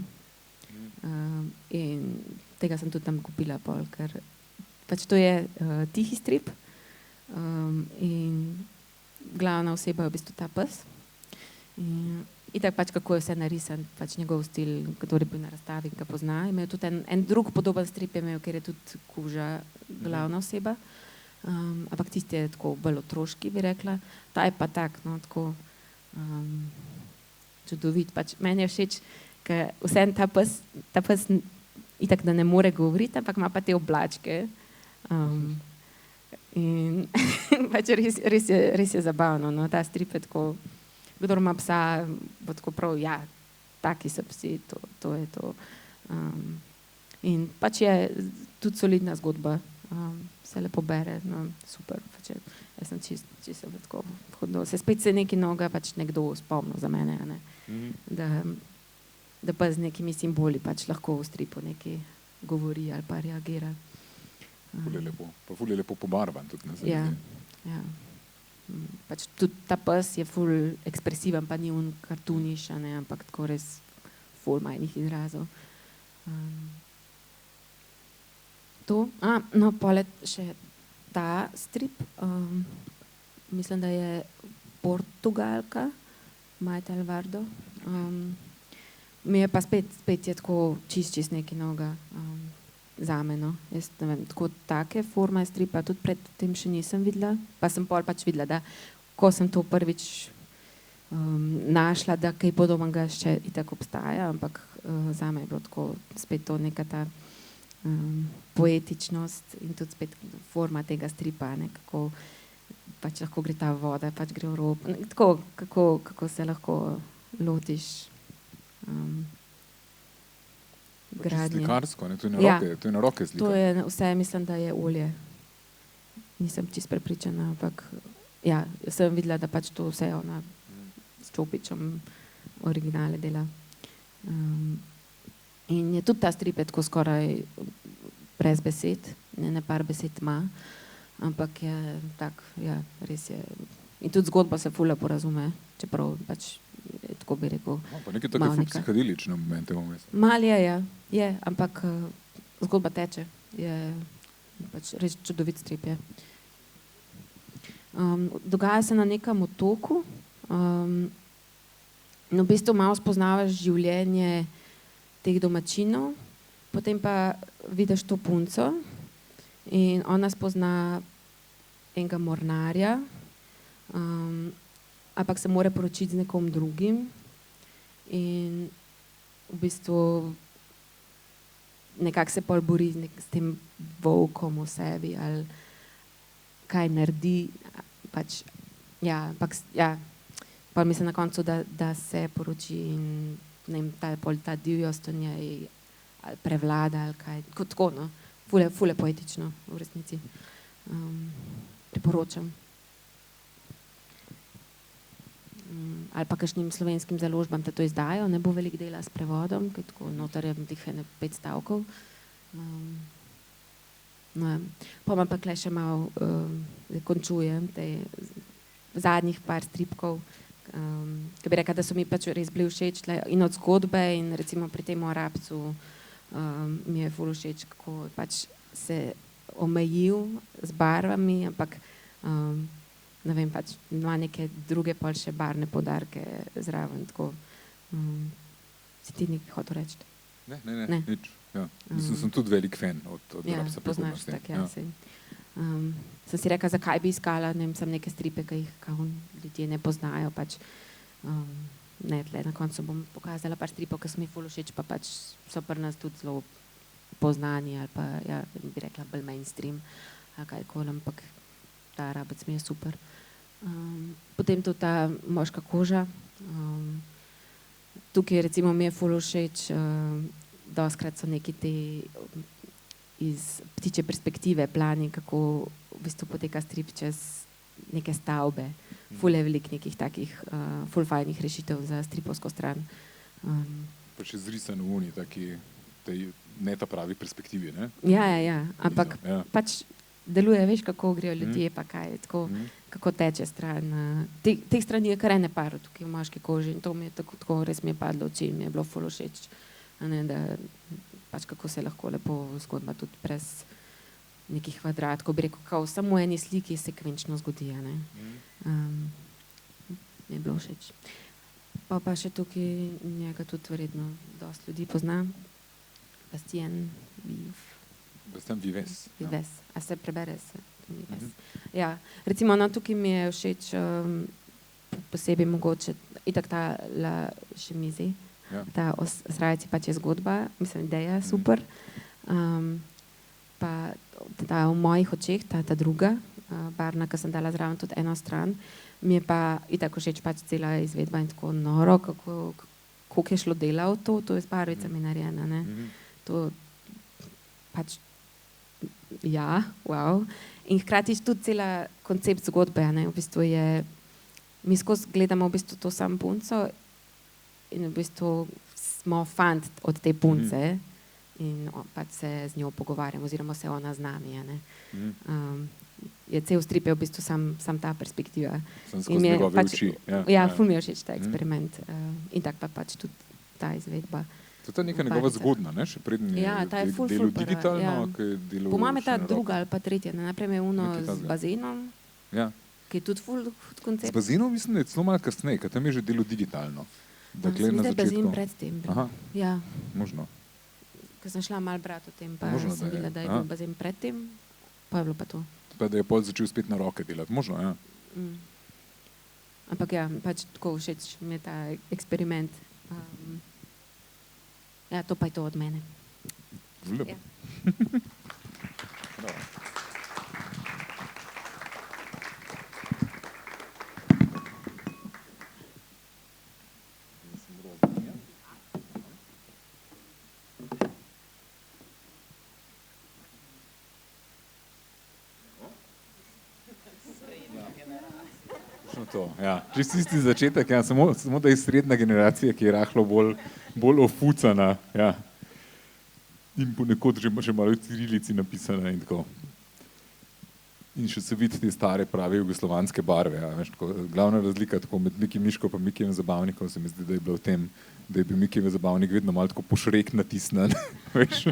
In tega sem tudi tam kupila pol, ker pač to je tihi strip. In glavna oseba je v bistvu ta pes. In tako pač kako je vse narisan, pač njegov stil, kdo je bil na razstavi, ga pozna. Imel tudi en drug podoben strip je imel, ker je tudi Kuža glavna oseba. Ampak tisti je tako bolj otroški, bi rekla. Ta je pa tak, no, tako čudovit. Pač meni je všeč, ker vseeno ta pes itak, da ne more govoriti, ampak ima pa te oblačke. In pač res je zabavno, no, ta strip je tako, kdor ima psa, bo tako prav, ja, taki so psi, to je to. In pač je tudi solidna zgodba, se lepo bere, no, super, pač jaz sem čisto tako hodno, spet se nekaj novega pač nekdo spomnil za mene, ne, da pa z nekimi simboli pač lahko v stripu nekaj govori ali pa reagira. Ful je lepo pobarvan tudi na ja, ja. Pač tudi ta pes je ful ekspresiven, pa ni kartuniš, ampak tako res ful majhnih izrazov. No, poleg še ta strip, mislim, da je Portugalka, Maite Alvardo. Mi je pa spet je tako čist nekaj novega zame, no. Jaz ne vem, tako take forme stripa tudi pred tem še nisem videla, pa sem pol pač videla, da ko sem to prvič našla, da kaj podobnega še itak obstaja, ampak zame je bilo tako spet to neka ta poetičnost in tudi spet forma tega stripa, ne, kako pač lahko gre ta voda, pač gre v rob, tako, kako se lahko lotiš gradnje. Slikarsko, ne, to je na roke slika. To je vse, mislim, da je olje. Nisem čisto prepričana, ampak ja, sem videla, da pač to vse ona s Čopičem originale dela. In je tudi ta strip je tako skoraj brez besed, ne par besed ima, ampak je tak, ja, res je. In tudi zgodba se ful lepo razume, čeprav pač tako bi rekel. Pa nekaj tako ful psihadelične momente vmes. Mal je, ampak zgodba teče, je pač res čudovit strip je. Dogaja se na nekem otoku, v bistvu malo spoznavaš življenje teh domačinov, potem pa vidiš to punco in ona spozna enega mornarja, ampak se mora poročiti z nekom drugim in v bistvu nekako se pol bori s tem volkom v sebi ali kaj naredi, pač, ja, ampak, ja, pa mislim na koncu, da se poroči in ne vem, ta divjost v njej ali prevlada ali kaj, tako, no, ful je poetično v resnici. Priporočam. Ali pa kakšnim slovenskim založbam te to izdajo, ne bo veliko dela s prevodom, ker tako noter je tih 5 stavkov. No, pa imam pa kle še malo, končujem te zadnjih par stripkov, ki bi rekla, da so mi pač res bili všeč in od zgodbe in recimo pri tem Arabcu mi je ful všeč, kako pač se omejil z barvami, ampak ne vem, pač ima neke druge pol še barvne poudarke zraven, tako. Si ti nekaj hotel reči? Ne, nič. Ja. Sem tudi velik fan od Arabca. Poznaš tak, ja. Sem si rekla, zakaj bi iskala, ne vem, sem neke stripe, ki jih ljudje ne poznajo, pač ne, tle na koncu bom pokazala par stripov, ki so mi ful všeč, pa pač so pri nas tudi zelo poznani ali pa, ja, bi rekla, bolj mainstream ali kajkoli, ampak ta Arabec mi je super. Potem tudi ta moška koža. Tukaj recimo mi je ful všeč, doskrat so neki te iz ptiče perspektive plani, kako v bistvu poteka strip čez neke stavbe. Ful je veliko nekih takih ful fajnih rešitev za stripovsko stran. Pa še zrisan v uni, taki, ne ta pravi perspektivi, ne? Ja, ampak pač deluje, veš, kako grejo ljudje, pa kaj, tako, kako teče stran. Teh strani je kar ene par tukaj v moški koži in to mi je tako res mi je padlo v oči, mi je bilo ful všeč, da pač kako se lahko lepo zgodba tudi nekih kvadratkov, bi rekel, kao samo v eni sliki sekvenčno zgodi. Ne? Mi je bilo všeč. Pa še tukaj njega tudi verjetno dosti ljudi pozna. Bastien Vives. Vives. A se prebere se? Vives. Ja, recimo tukaj mi je všeč posebej mogoče itak ta La Chemise, ta Srajci pač je zgodba, mislim, ideja super. Pa ta v mojih očeh, ta druga barvna, ki sem dala zraven tudi eno stran, mi je pa itak všeč pač cela izvedba in tako noro, koliko je šlo dela v to je s barvicami narejeno, ne. To pač, ja, wow. In hkrati tudi cela koncept zgodbe, ne, v bistvu je, mi skozi gledamo v bistvu to samo punco in v bistvu smo fant od te punce in pač se z njo pogovarjamo oziroma se ona z nami, ne. Je cel strip je v bistvu sam ta perspektiva. Sem skozi njegove pač, oči. Ja, ful mi je všeč ta eksperiment in tak pa pač tudi ta izvedba. To je neka njegova zgodna, ne? Še prednji delu digitalno, ki je delo... Po mojem je ta druga ali pa tretja, ne? Najprej je uno z bazenom, ki je tudi ful koncept. Z bazenom mislim, da je celo malo kasneje, ker tam je že delo digitalno. Dakle, na začetku. Bazen pred tem. Ja. Možno. Ker sem šla malo brat o tem, pa sem videla, da je bil bazen pred tem, pa je bilo pa to. Pa da je pol začel spet na roke delati, možno, ja. Ampak ja, pač tako všeč mi je ta eksperiment. Ja, to pa je to od mene. Lepo. To, ja. Že isti začetek, ja. Samo da je srednja generacija, ki je rahlo bolj ofucana, ja. In ponekod že malo v cirilici napisana in tako. In še se vidi te stare prave jugoslovanske barve, ja. Veš, tako, glavna razlika tako med Miki Miško pa Mikijem Zabavnikom se mi zdi, da je bila v tem, da je bil Mikijev Zabavnik vedno malo tako pošrek natisnen, veš.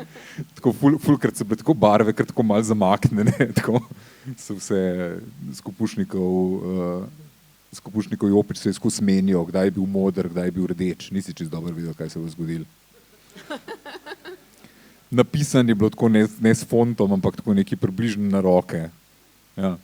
Tako fulkrat so bile tako barve, kar tako malo zamaknjene, tako so vse Skupušnikov Jopič se je skozi menijo, kdaj je bil moder, kdaj je bil rdeč. Nisi čisto dobro videl, kaj se bo zgodilo. Napisan je bilo tako ne s fontom, ampak tako neki približno na roke. Ja.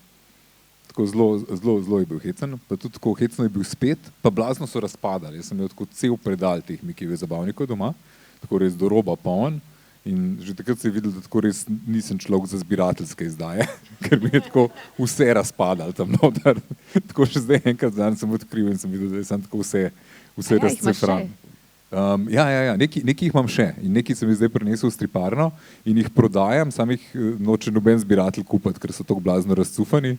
Tako zelo je bil hecen, pa tudi tako hecno je bil spet, pa blazno so razpadali. Jaz sem imel tako cel predal teh Mikijevih Zabavnikov doma, tako res do roba poln. In že takrat se je videl, da tako res nisem človek za zbirateljske izdaje, ker mi je tako vse razpadalo tam noter. Tako še zdaj enkrat dan sem odkril in sem videl, da sem tako vse razcefran. Ja, nekaj jih imam še in nekaj sem jih zdaj prinesel v striparno in jih prodajam, sam jih noče noben zbiratelj kupiti, ker so tako blazno razcufani.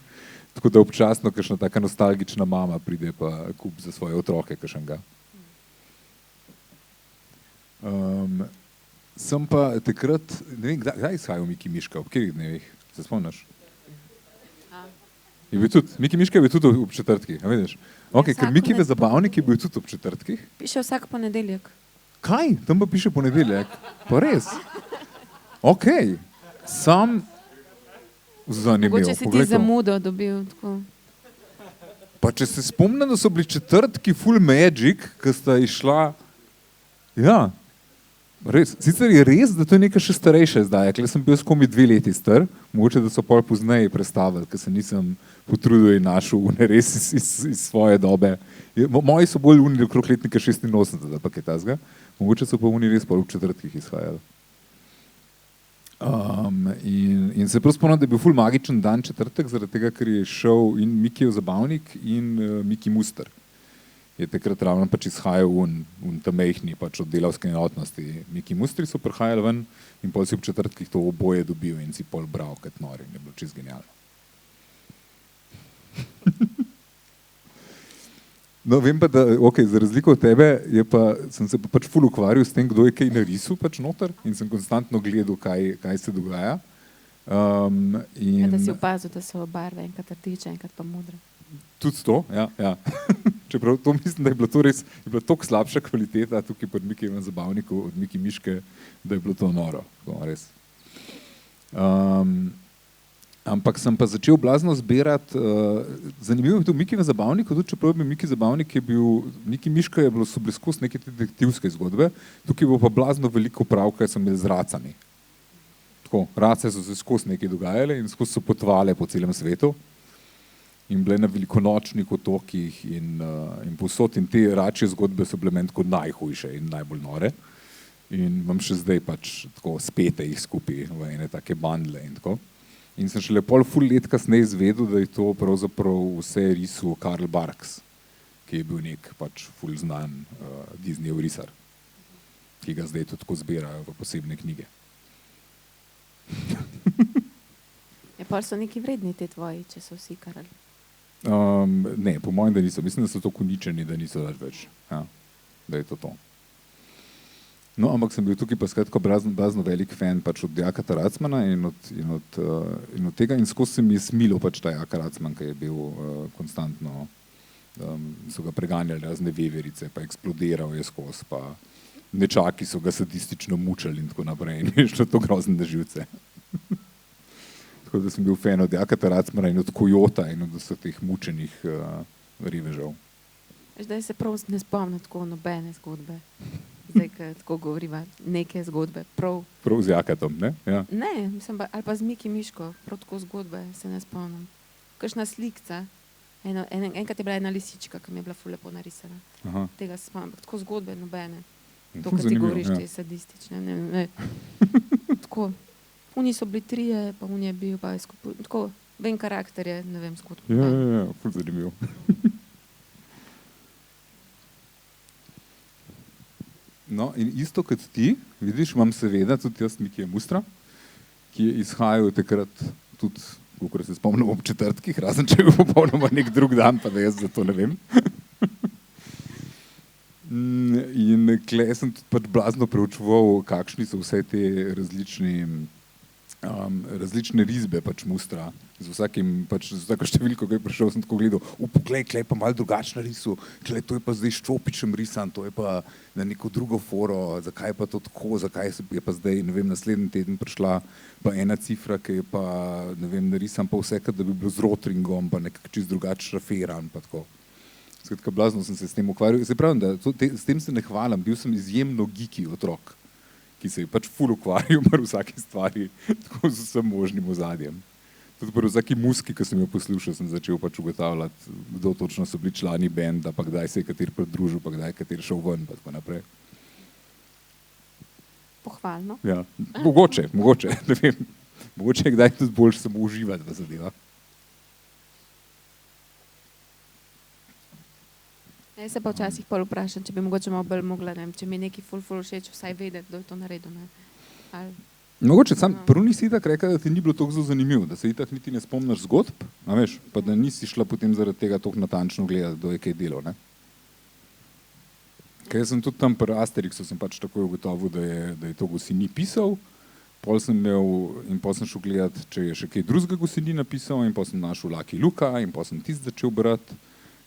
Tako da občasno kakšna taka nostalgična mama pride pa kup za svoje otroke kakšnega. Sem pa takrat, ne vem, kdaj izhajal Miki Miška, ob katerih dnevih, se spomniš? Miki Miška je bil tudi ob četrtkih, a vidiš? Okay, ker Mikijev Zabavnik je bil tudi ob četrtkih. Piše vsak ponedeljek. Kaj? Tam pa piše ponedeljek? Pa res? Ok, sam zanimivo. Mogoče si ti zamudo dobil, tako. Pa če se spomnim, da so bili četrtki full magic, ki sta išla, ja, res. Sicer je res, da to je neka še starejša izdaja, ker sem bil skomi 2 leti star, mogoče da so pol pozneje prestavili, ker se nisem potrudil in našel res iz svoje dobe. Moji so bolj unili okrog letnika 86, pa kaj tazga. Mogoče so pa unili res pol v četrtkih izhajali. In se prav spomnim, da je bil ful magičen dan četrtek, zaradi tega, ker je šel in Mikijev Zabavnik in Miki Muster. Je takrat ravno pač izhajal ta mejhni pač od delavske enotnosti. Miki Mustri so prihajali ven in pol si v četrtkih to oboje dobil in si pol bral kot nori in je bilo čisto genialno. No, vem pa, da za razliko od tebe sem se pač ful ukvarjal s tem, kdo je kaj narisal pač noter in sem konstantno gledal, kaj se dogaja. Da si opazil, da so barve enkrat rdeče, enkrat pa modre. Tudi to, ja. Čeprav to mislim, da je bilo to res, je bila toliko slabša kvaliteta tukaj pod Mikijevem Zabavniku od Miki Miške, da je bilo to noro, res. Ampak sem pa začel blazno zbirati, zanimivo je to v Mikijem zabavniku, tudi čeprav je bil Miki zabavnik, Miki Miška so bili skozi neke detektivske zgodbe, tukaj je bilo pa blazno veliko pravka, sem imel z racami. Tako, race so se skozi nekaj dogajale in skozi so potovale po celem svetu in bile na velikonočnih otokih in povsod in te račje zgodbe so bile meni tako najhujše in najbolj nore. In imam še zdaj pač tako spete jih skupaj v ene take bandle in tako. In sem šele ful let kasneje izvedel, da je to pravzaprav vse risal Karl Barks, ki je bil nek pač ful znan Disneyev risar, ki ga zdaj tudi tako zbirajo v posebne knjige. Pa so neki vredni te tvoji, če so vsi Karl? Ne, po mojem, da niso. Mislim, da so to uničeni, da niso več. Ja, da je to. No, ampak sem bil tukaj pa skratka blazno velik fan pač od Jakata Racmana in od tega in skozi se mi je smilo pač ta Jaka Racman, ki je bil konstantno, so ga preganjali razne veverice, pa eksplodiral je skozi, pa nečaki so ga sadistično mučali in tako naprej in je šlo to grozne na živce. Tako da sem bil fan od Jakata Racmana in od Kojota in od vseh teh mučenih rivežev. Zdaj se prav ne spomnim tako nobene zgodbe. Zdaj, ko tako govoriva, neke zgodbe, prav z Jakatom, ne? Ja. Ne, ali pa z Miki Miško, prav tako zgodbe se ne spomnim. Kakšna slikca, enkrat je bila ena lisička, ki mi je bila ful lepo narisana. Aha. Tega se spomnim, tako zgodbe nobene. To, Ful kar ti zanimivo, govoriš, ja. te sadistične, ne. Tako, oni so bili trije, pa on je bil, pa je skupaj, tako, vem karakterje, ne vem zgodbo. Ja, ful zanimivo. No, in isto kot ti, vidiš, imam seveda tudi jaz Mikija Mustra, ki je izhajal takrat tudi, kolikor se spomnim, ob četrtkih, razen če je bil popolnoma nek drug dan, pa da jaz za to ne vem. In kle sem tudi pač blazno preučeval, kakšni so vse te različne risbe pač Mustra. Z vsako številko, ko je prišel, sem tako gledal, poglej, klej pa malo drugačno risu, klej, to je pa zdaj ščopičem risan, to je pa na neko drugo foro, zakaj je pa to tako, zakaj je pa zdaj, ne vem, naslednji teden prišla pa ena cifra, ki je pa, ne vem, narisan pa vse, da bi bil z rotringom, pa nekako čist drugače šaferan, pa tako. Skratka, blazno sem se s tem ukvarjal. Se pravim, da s tem se ne hvalim, bil sem izjemno geeky otrok, ki se je pač ful ukvarjal pri vsaki stvari, tako z vsem možnim ozadjem. Tudi pri vsaki muski, ki sem jo poslušal, sem začel pač ugotavljati, kdo točno so bili člani benda, pa kdaj se je kateri pridružil, pa kdaj je kateri šel ven, pa tako naprej. Pohvalno. Ja, mogoče, ne vem. Mogoče je kdaj tudi boljše samo uživati v zadevah. Jaz se pa včasih pol vprašam, če bi mogoče malo bolj mogla, ne vem, če mi je neki ful všeč, vsaj vedeti, kdo je to naredil, ne. Mogoče sam prvo nisi itak rekla, da ti ni bilo toliko zelo zanimivo, da se itak niti ne spomniš zgodb, a veš, pa da nisi šla potem zaradi tega toliko natančno gledati, kdo je kaj delal, ne. Ker jaz sem tudi tam pri Asterixu sem pač takoj ugotovil, da je to Goscinny pisal, pol sem šel gledati, če je še kaj drugega Goscinny napisal in pol sem našel Lucky Luka in pol sem tisti začel brati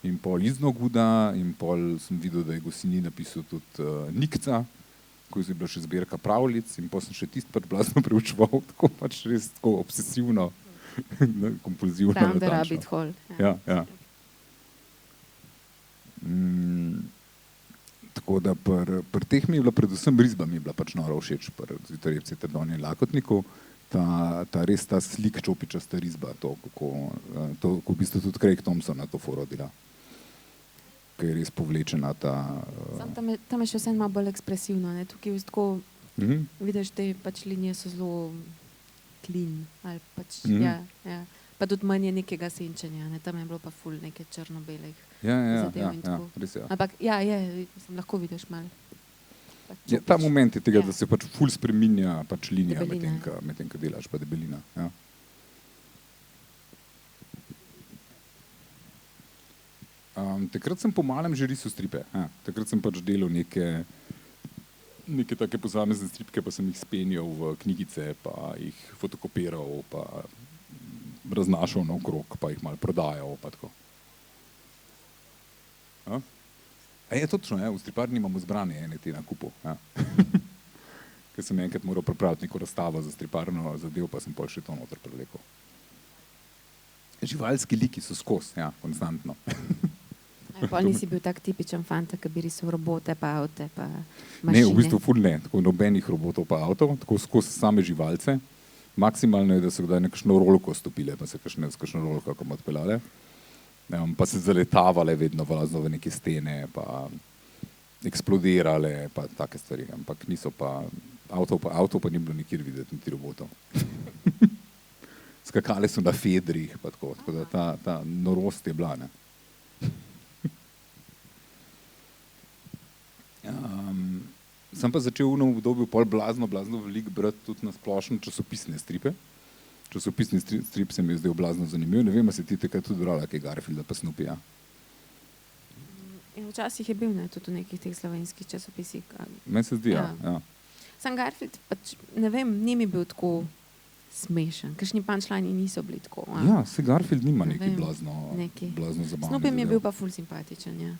in pol Iznoguda in pol sem videl, da je Goscinny napisal tudi Nikca, ko je bila še zbirka pravljic in pol sem še tisti pač blazno preučeval, tako pač res tako obsesivno, kompulzivno. Down the rabbit hole. Ja. Tako da pri teh mi je bila predvsem risba, mi je bila pač noro všeč, pri Zvitorjevci, Trdonji in Lakotniku, res ta slik čopičasta risba, to, ko v bistvu tudi Craig Thompson na to foro dela, ki je res povlečena ta... Tam je še vse malo bolj ekspresivno, ne, tukaj je tako, vidiš, te pač linije so zelo clean, ali pač, ja. Pa tudi manj je nekega senčenja, ne, tam je bilo pa ful neke črno-belih zadev in tako. Res je. Ampak, lahko vidiš malo. Ja, ta moment je tega, da se pač ful spreminja pač linija medtem, ko delaš, pa debelina. Ja. Takrat sem po malem že risal stripe. Ja. Takrat sem pač delal neke take posamezne stripke, pa sem jih spenjal v knjigice, pa jih fotokopiral, pa raznašal naokrog, pa jih malo prodajal, pa tako. Ja? Je točno, v striparni imamo zbrane ene te na kupu. Ja. Ker sem enkrat moral pripraviti neko razstavo za striparno zadev, pa sem pol še to noter prevlekel. Živalski liki so skozi, ja, konstantno. Pa nisi bil tak tipičen fanta, ki bi risal robote, pa avte, pa mašine. Ne, v bistvu ful ne, tako nobenih robotov pa avtov, tako skozi same živalce. Maksimalno je, da so kdaj nekakšno rolko stopile, pa se kakšno rolko kom odpeljale. Pa se zaletavale vedno vlazno v neke stene, pa eksplodirale, pa take stvari. Ampak niso pa, avtov pa ni bilo nikjer videti, niti robotov. Skakale so na fedrih, pa tako da ta norost je bila, ne. Sem pa začel v obdobju pol blazno veliko brati tudi na splošno časopisne stripe. Časopisni strip se mi je zdaj blazno zanimiv. Ne vem, a si ti takrat tudi brala kaj Garfielda pa Snoopyja? Včasih je bil, ne, tudi v nekih teh slovenskih časopisih. Meni se zdi, ja. Sam Garfield, pač, ne vem, ni mi bil tako smešen. Kakšni punchline niso bili tako. Ja, se Garfield nima neki blazno zabavni. Snoopy mi je bil pa ful simpatičen, ja.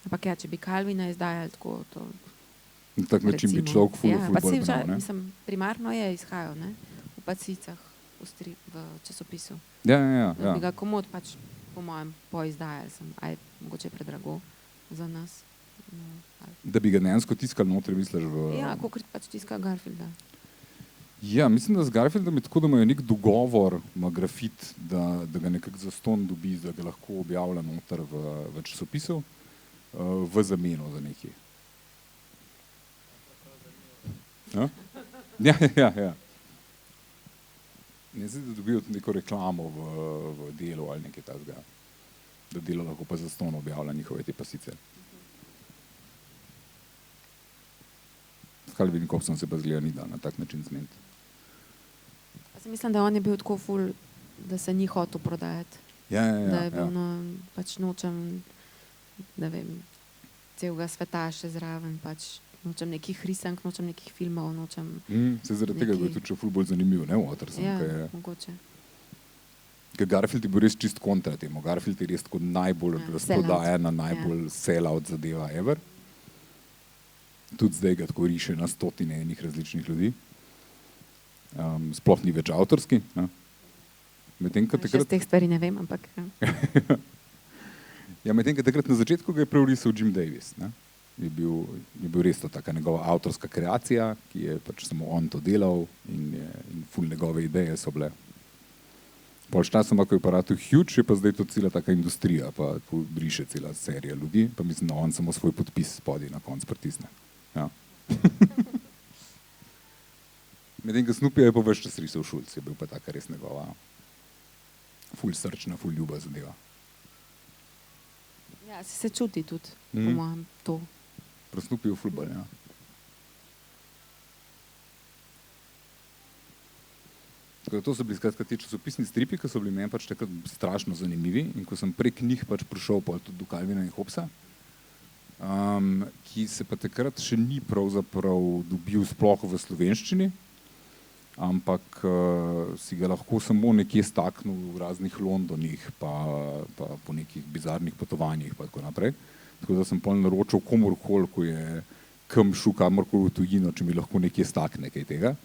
Ampak ja, če bi Calvina izdajali tako, to... Na tak način bi človek ful bolj bral, ne? Mislim, primarno je izhajal, ne? V pacicah, v časopisu. Ja. Da bi ga komod pač, po mojem, poizdajali sem. Mogoče predrago za nas. Da bi ga dejansko tiskali notri, misliš v... Ja, kolikor pač tiska Garfielda. Ja, mislim, da z Garfieldom je tako, da imajo nek dogovor, ima grafit, da ga nekako zastonj dobi, da ga lahko objavlja noter v časopisu. V zameno za nekaj. Ja. Ne zdaj, da dobijo neko reklamo v Delu ali nekaj takega, da Delo lahko pa zastonj objavlja njihove te pasice. S Calvin Hobbsom se pa zgleda ni da na tak način zmeniti. Mislim, da on je bil tako ful, da se ni hotel prodajati. Ja. Da je bil, pač nočem, ne vem, celega sveta še zraven, pač nočem nekih risank, nočem nekih filmov, nočem... Se zaradi tega je bil tudi še ful bolj zanimiv, ne, Watterson? Ja, mogoče. Garfield je bil res čist kontra temu. Garfield je res tako najbolj razprodajena, najbolj sell-out zadeva ever. Tudi zdaj ga tako riše na stotine enih različnih ljudi. Sploh ni več avtorski. Še z teh stvari ne vem, ampak... Ja, medtem, ko takrat na začetku ga je preurisal Jim Davis. Ne? Je bil res to taka njegova avtorska kreacija, ki je pač samo on to delal in ful njegove ideje so bile. Pol časoma, ko je pa ratel huge, je pa zdaj to cela taka industrija, pa tu briše cela serija ljudi, pa mislim, da on samo svoj podpis spodaj na konc pritisne. Ja. Medtem, ko Snoopy je pa več čas risal Šulc, je bil pa taka res njegova ful srčna, ful ljuba zadeva. Ja, se čuti tudi, po mojem, to. Pri Snoopyju ful bolj, ja. Tako da to so bili skratka ti časopisni stripi, ki so bili meni pač takrat strašno zanimivi in ko sem prek njih pač prišel tudi do Calvina in Hobbesa, ki se pa takrat še ni pravzaprav dobil sploh v slovenščini, ampak si ga lahko samo nekje staknil v raznih Londonih pa po nekih bizarnih potovanjih pa tako naprej. Tako da sem pol naročil komorkoli, ko je kam šel kamorkoli v tujino, če mi lahko nekje stakne kaj tega.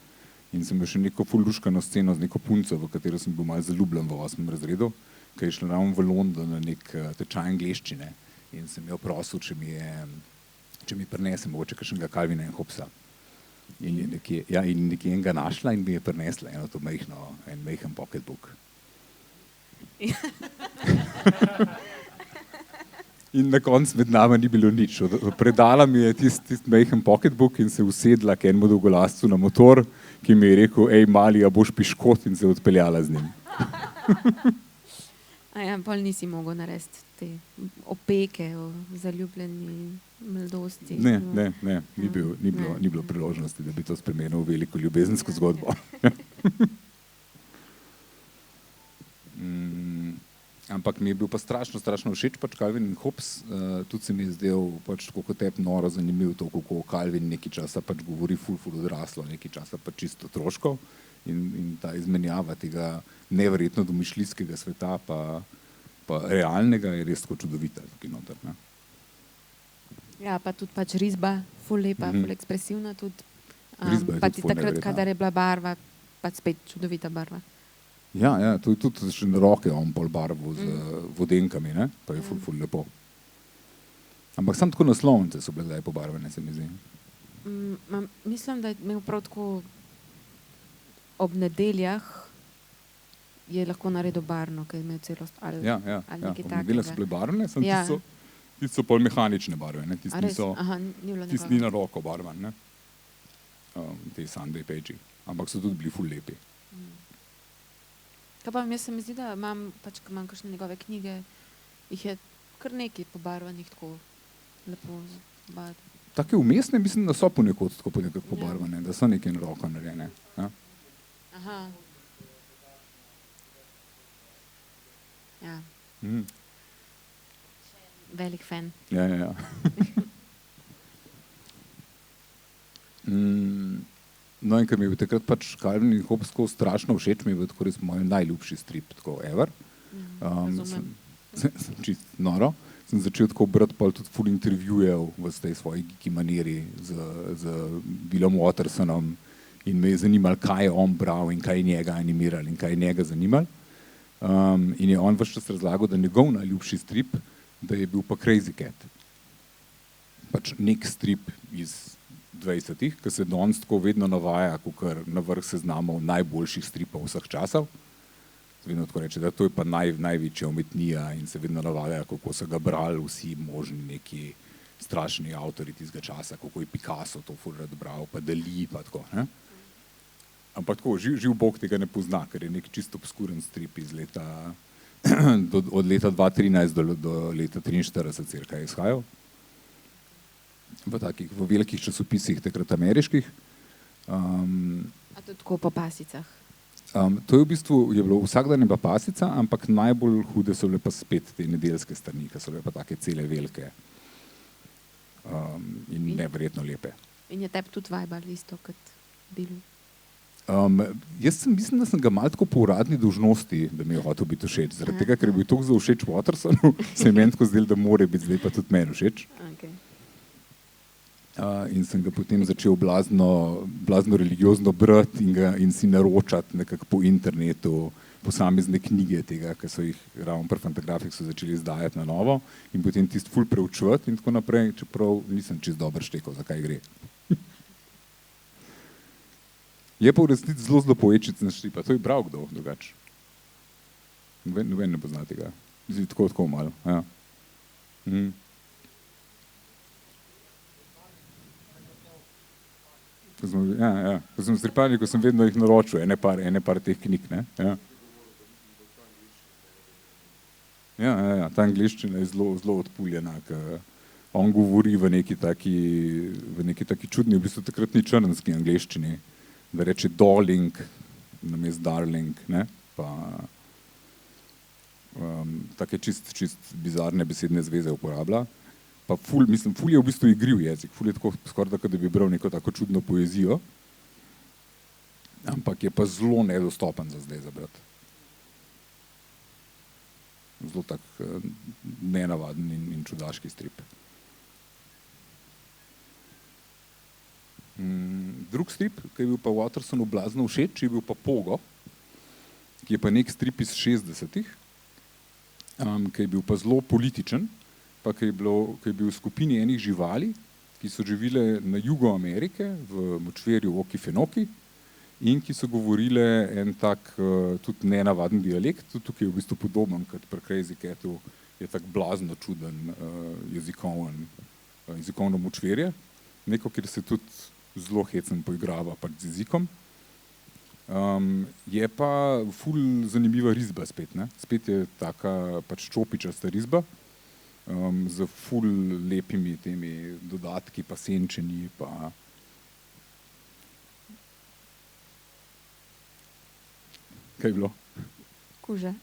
In sem imel še neko ful luškano sceno z neko punco, v katero sem bil malo zaljubljen v 8. razredu, ki je šla ravno v London na nek tečaj angleščine in sem jo prosil, če mi prinese mogoče kakšnega Calvina in Hobbesa. In nekje enega našla in mi je prinesla eno to majhen pocketbook. In na koncu med nama ni bilo nič. Predala mi je tisti majhen pocketbook in se usedla k enemu dolgolascu na motor, ki mi je rekel, ej mali, a boš piškot, in se odpeljala z njim. Pol nisi mogel narediti te opeke o zaljubljeni mladosti. Ne, ni bilo priložnosti, da bi to spremenil v veliko ljubezensko zgodbo. Ampak mi je bil pa strašno všeč pač Calvin in Hobbes, tudi se mi je zdel pač tako kot tebi noro zanimiv to, kako Calvin nekaj časa pač govori ful odraslo, nekaj časa pač čisto otroško in ta izmenjava tega neverjetno domišljijskega sveta pa realnega je res tako čudovita tukaj noter. Ne? Ja, pa tudi pač risba, ful lepa, ful ekspresivna tudi. Risba je pa tudi ti takrat, kadar je bila barva, pač spet čudovita barva. Ja, to je tudi še na roke on pol barvo z vodenkami, ne? Pa je ful lepo. Ampak samo tako naslovnice so bile zdaj pobarvane, se mi zdi. Mislim, da je imel prav tako ob nedeljah je lahko naredil barno, ker je imel celost ali nekaj takega. Ob nedeljah so bile barvne, samo tisti so pol mehanične barve, ne? Tisti ni na roko barvan, ne? Te Sunday Page-i. Ampak so tudi bili ful lepi. Kaj pa mi se mi zdi, da imam kakšne njegove knjige, jih je kar nekaj pobarvanih tako lepo zbati. Take umestne, mislim, da so ponekod tako pobarvane, da so nekaj na roko narejene. Ja? Aha. Ja. Velik fan. Ja. No in ker mi je bil takrat pač Calvin in Hobbes strašno všeč, mi je bil tako res moj najljubši strip, tako ever. Sem čist noro. Sem začel tako brati pol tudi ful intervjujev v tej svoji geeky maniri z Billom Wattersonom in me je zanimalo, kaj je on bral in kaj je njega animiral in kaj je njega zanimalo. In je on ves čas razlagal, da njegov najljubši strip, da je bil pa Crazy Cat. Pač nek strip iz 20-ih, ki se danes tako vedno navaja, kakor na vrh seznamov najboljših stripov vseh časov. Vedno tako reče, da to je pa največja umetnija in se vedno navaja, kako so ga brali vsi možni neki strašni avtori tistega časa, kako je Picasso to ful rad bral, pa Dali, pa tako. Ne? Ampak tako, živ Bog tega ne pozna, ker je nek čisto obskuren strip iz leta, od leta 2013 do leta 1943 cirka je izhajal. V velikih časopisih, takrat ameriških. A to tako po pasicah? To je v bistvu, je bilo vsak dan je bila pasica, ampak najbolj hude so bile pa spet te nedeljske strani, ki so bile pa take cele velike in neverjetno lepe. In je tebi tudi vibal isto kot Bill? Jaz mislim, da sem ga malo tako po uradni dolžnosti, da mi je hotel biti všeč. Zaradi tega, ker je bil toliko za všeč Wattersonu, se je meni tako zdelo, da mora biti zdaj pa tudi meni všeč. Okay. In sem ga potem začel blazno religiozno brati in si naročati nekako po internetu posamezne knjige tega, ki so jih ravno pri Fantagraphics začeli izdajati na novo in potem tisti ful preučevati in tako naprej, čeprav nisem čisto dobro štekal, zakaj gre. Je pa v resnici zelo poetičen strip, to je bral kdo drugače. Noben ne pozna tega. Zdi tako malo. Ja. Ko sem v striparniku, sem vedno jih naročil, ene par teh knjig. Ne? Ja, ta angliščina je zelo odpuljena, ker on govori v neki taki čudni, v bistvu takrat ni črnski angliščini, da reče darling, namesto darling, ne? Pa take čist bizarne besedne zveze uporablja. Pa ful je v bistvu igriv jezik, ful je tako skoraj, da bi bral neko tako čudno poezijo, ampak je pa zelo nedostopen za zdaj za brati. Zelo tak nenavaden in čudaški strip. Drug strip, ki je bil pa Wattersonu blazno všeč, je bil pa Pogo, ki je pa nek strip iz 60-ih, ki je bil pa zelo političen, pa ki je bil v skupini enih živali, ki so živele na jugu Amerike, v močvirju Okefenoki in ki so govorile en tak tudi nenavaden dialekt, tudi tukaj je v bistvu podoben, kot pri Crazy Catu je tak blazno čuden jezikovno močvirje, neko, kjer se tudi zelo hecen poigrava pač z jezikom. Je pa ful zanimiva risba spet, ne? Spet je taka pač čopičasta risba, z ful lepimi temi dodatki, pa senčenji, pa... Kaj je bilo? Kuže.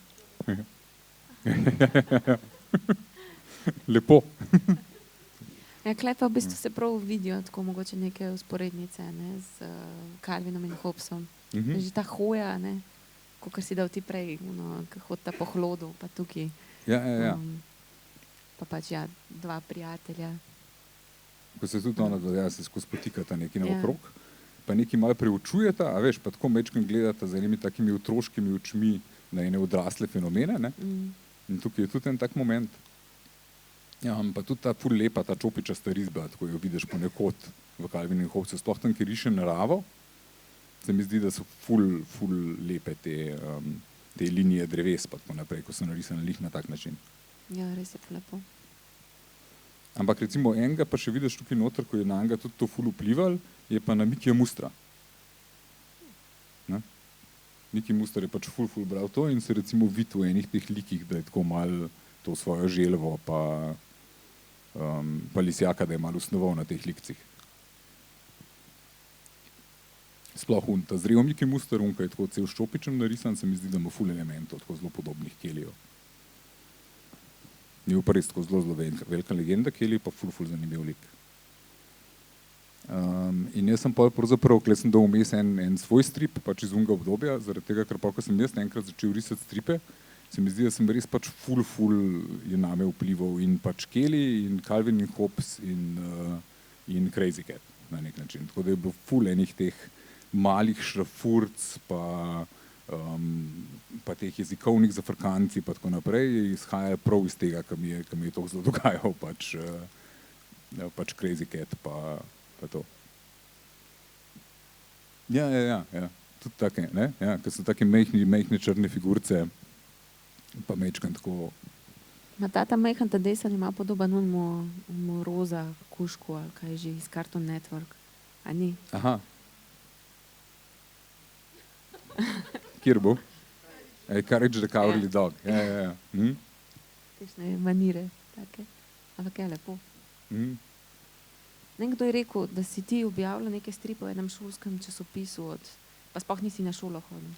Lepo. Ja, klej pa v bistvu se prav vidijo tako mogoče neke usporednice, ne, z Calvinom in Hobbesom. Že ta hoja, ne, kakor si dal ti prej, hodita po hlodu, pa tukaj. Ja. Pa pač ja, dva prijatelja. Ko se tudi ona, da se skozi potikata nekaj naokrog, pa pa nekaj malo preučujeta, a veš, pa tako mečkam gledata z enimi takimi otroškimi očmi na ene odrasle fenomene, ne? In tukaj je tudi en tak moment. Ja, pa tudi ta ful lepa, ta čopičasta risba, tako jo vidiš ponekod v Calvinu in Hobbesu, sploh tam, kjer riše naravo, se mi zdi, da so ful lepe te linije dreves, pa tako naprej, ko so narisane lih na tak način. Ja, res je lepo. Ampak recimo enega pa še vidiš tukaj noter, ko je na njega tudi to ful vplival, je pa na Mikija Mustra. Miki Muster je pač ful bral to in se recimo vidi v enih teh likih, da je tako malo to svojo želvo pa Lisjaka, da je malo usnoval na teh likcih. Sploh ta zrel Miki Muster, ki je tako cel ščopičem narisan, se mi zdi, da ima ful elementov, tako zelo podobnih Kellyjev. Je pa res tako zelo velika legenda Kelly, pa ful zanimiv lik. In jaz sem pravzaprav, kle sem dal vmes en svoj strip, pač iz unega obdobja, zaradi tega, ker pa, ko sem jaz enkrat začel risati stripe, se mi zdi, da sem res pač ful je name vplival in pač Kelly in Calvin in Hobbes in Crazy Cat na nek način. Tako da je bilo ful enih teh malih šrafurc, pa teh jezikovnih zafrkanci, pa tako naprej, je izhajalo prav iz tega, ki mi je to zelo dogajal, pač Crazy Cat, pa to. Ja. Tudi take, ne? Ja, ker so take mehne črne figurce, pa mečkam tako. Ma tata mejhan Tadej ima podoben unmu roza kušku, ali kaj že, iz Cartoon Network. A ni? Aha. Kjer bo? Courage the Cowardly Dog. Ja. Tešne manire, take. Ampak je lepo. Nekdo je rekel, da si ti objavljal nekaj stripov v enem šolskem časopisu, pa sploh nisi na šolo hodil.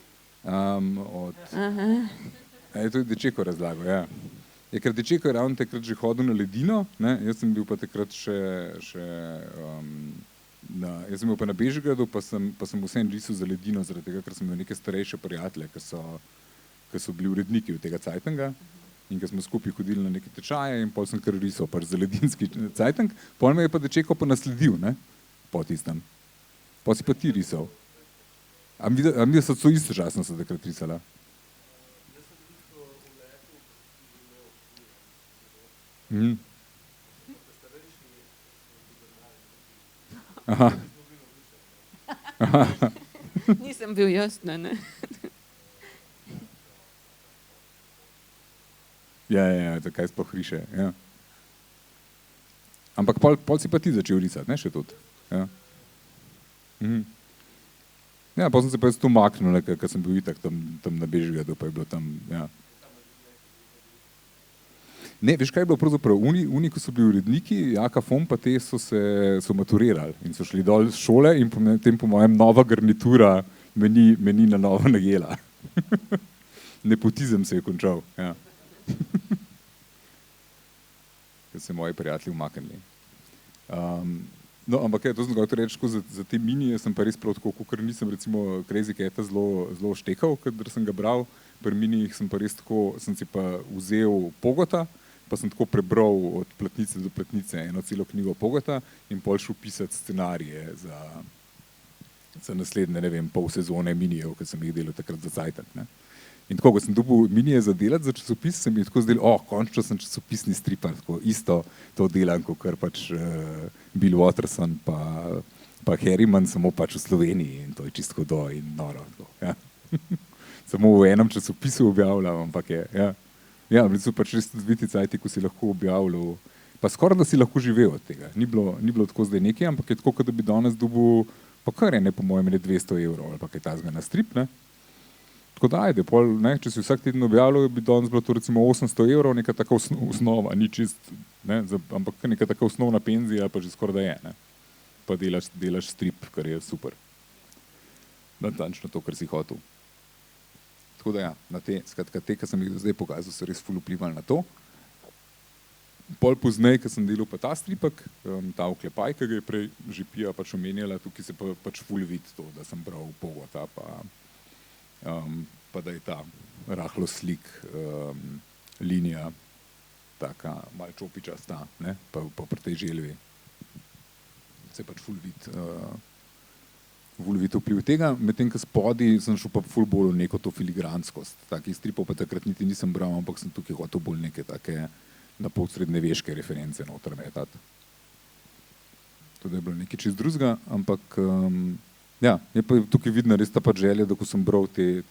To je Dečeko razlagal, ja. Ker Dečeko je ravno takrat že hodil na ledino, ne? Jaz sem bil pa takrat jaz sem bil pa na Bežigradu, pa sem vseeno risal za ledino, zaradi tega, ker sem imel neke starejše prijatelje, ki so bili uredniki v tega Cajtanga. In ko smo skupaj hodili na neke tečaje in pol sem kar risal pač za ledinski Cajtang, pol me je pa Dečeko pa nasledil, ne, po tistem. Pol si pa ti risal. A mi so to istočasno se takrat risala? Aha. Nisem bil jaz, ne. Ja, zakaj sploh riše, ja. Ampak pol si pa ti začel risati, ne, še tudi. Ja. Ja, pol sem se pa jaz tu maknil, ker sem bil itak tam na Bežigradu, pa je bilo tam, ja. Ne, veš kaj je bilo pravzaprav, oni, ko so bili uredniki, Jaka Fom pa te so maturirali in so šli dol z šole in potem po mojem nova garnitura meni na novo najela. Nepotizem se je končal, ja. Ker se moji prijatelji umaknili. No, ampak to sem gotovo reči, za te minije sem pa res prav tako, ker nisem recimo Crazy Cata zelo štekal, kadar sem ga bral, pri minijih sem pa res tako, sem si pa vzel Pogota, pa sem tako prebral od platnice do platnice eno celo knjigo Pogota in pol šel pisati scenarije za naslednje, ne vem, pol sezone minijev, ker sem jih delal takrat za Cajtang, ne. In tako, ko sem dobil minije za delati za časopis, se mi je tako zdelo, končno sem časopisni stripar, tako isto to delam, kot pač Bill Watterson pa Harriman, samo pač v Sloveniji in to je čisto hudo in noro. Tako, ja. Samo v enem časopisu objavljam, ampak je, ja. Ja, bili so pač res zviti cajti, ko si lahko objavljal, pa skoraj da si lahko živel od tega. Ni bilo tako zdaj nekaj, ampak je tako, kot da bi danes dobil, pa kar je, ne, po mojem, 200 evrov ali pa kaj tazga na strip, ne. Tako da ajde, pol, ne, če si vsak teden objavljal, bi danes bilo to recimo 800 evrov, neka taka osnova, ni čist, ne, ampak neka taka osnovna penzija, pa že skoraj da je, ne. Pa delaš strip, kar je super. Natančno to, kar si hotel. Tako da ja, na skratka te, ki sem jih do zdaj pokazal, so res ful vplivali na to. Pol pozneje, ko sem delal pa ta stripek, ta oklepaj, ki ga je prej že Pija pač omenjala, tukaj se pač ful vidi to, da sem bral Pogota, pa da je ta rahlo slik linija taka malo čopičasta, ne, pa pri tej želvi se pač ful vidi Vulvit vpliv tega, medtem ko spodaj sem šel pa ful bolj v neko to filigranskost. Takih stripov pa takrat niti nisem bral, ampak sem tukaj hotel bolj neke take na pol srednjeveške reference noter metati. To je bilo nekaj čist drugega, ampak ja, je pa tukaj vidna res ta pa želja, da ko sem bral te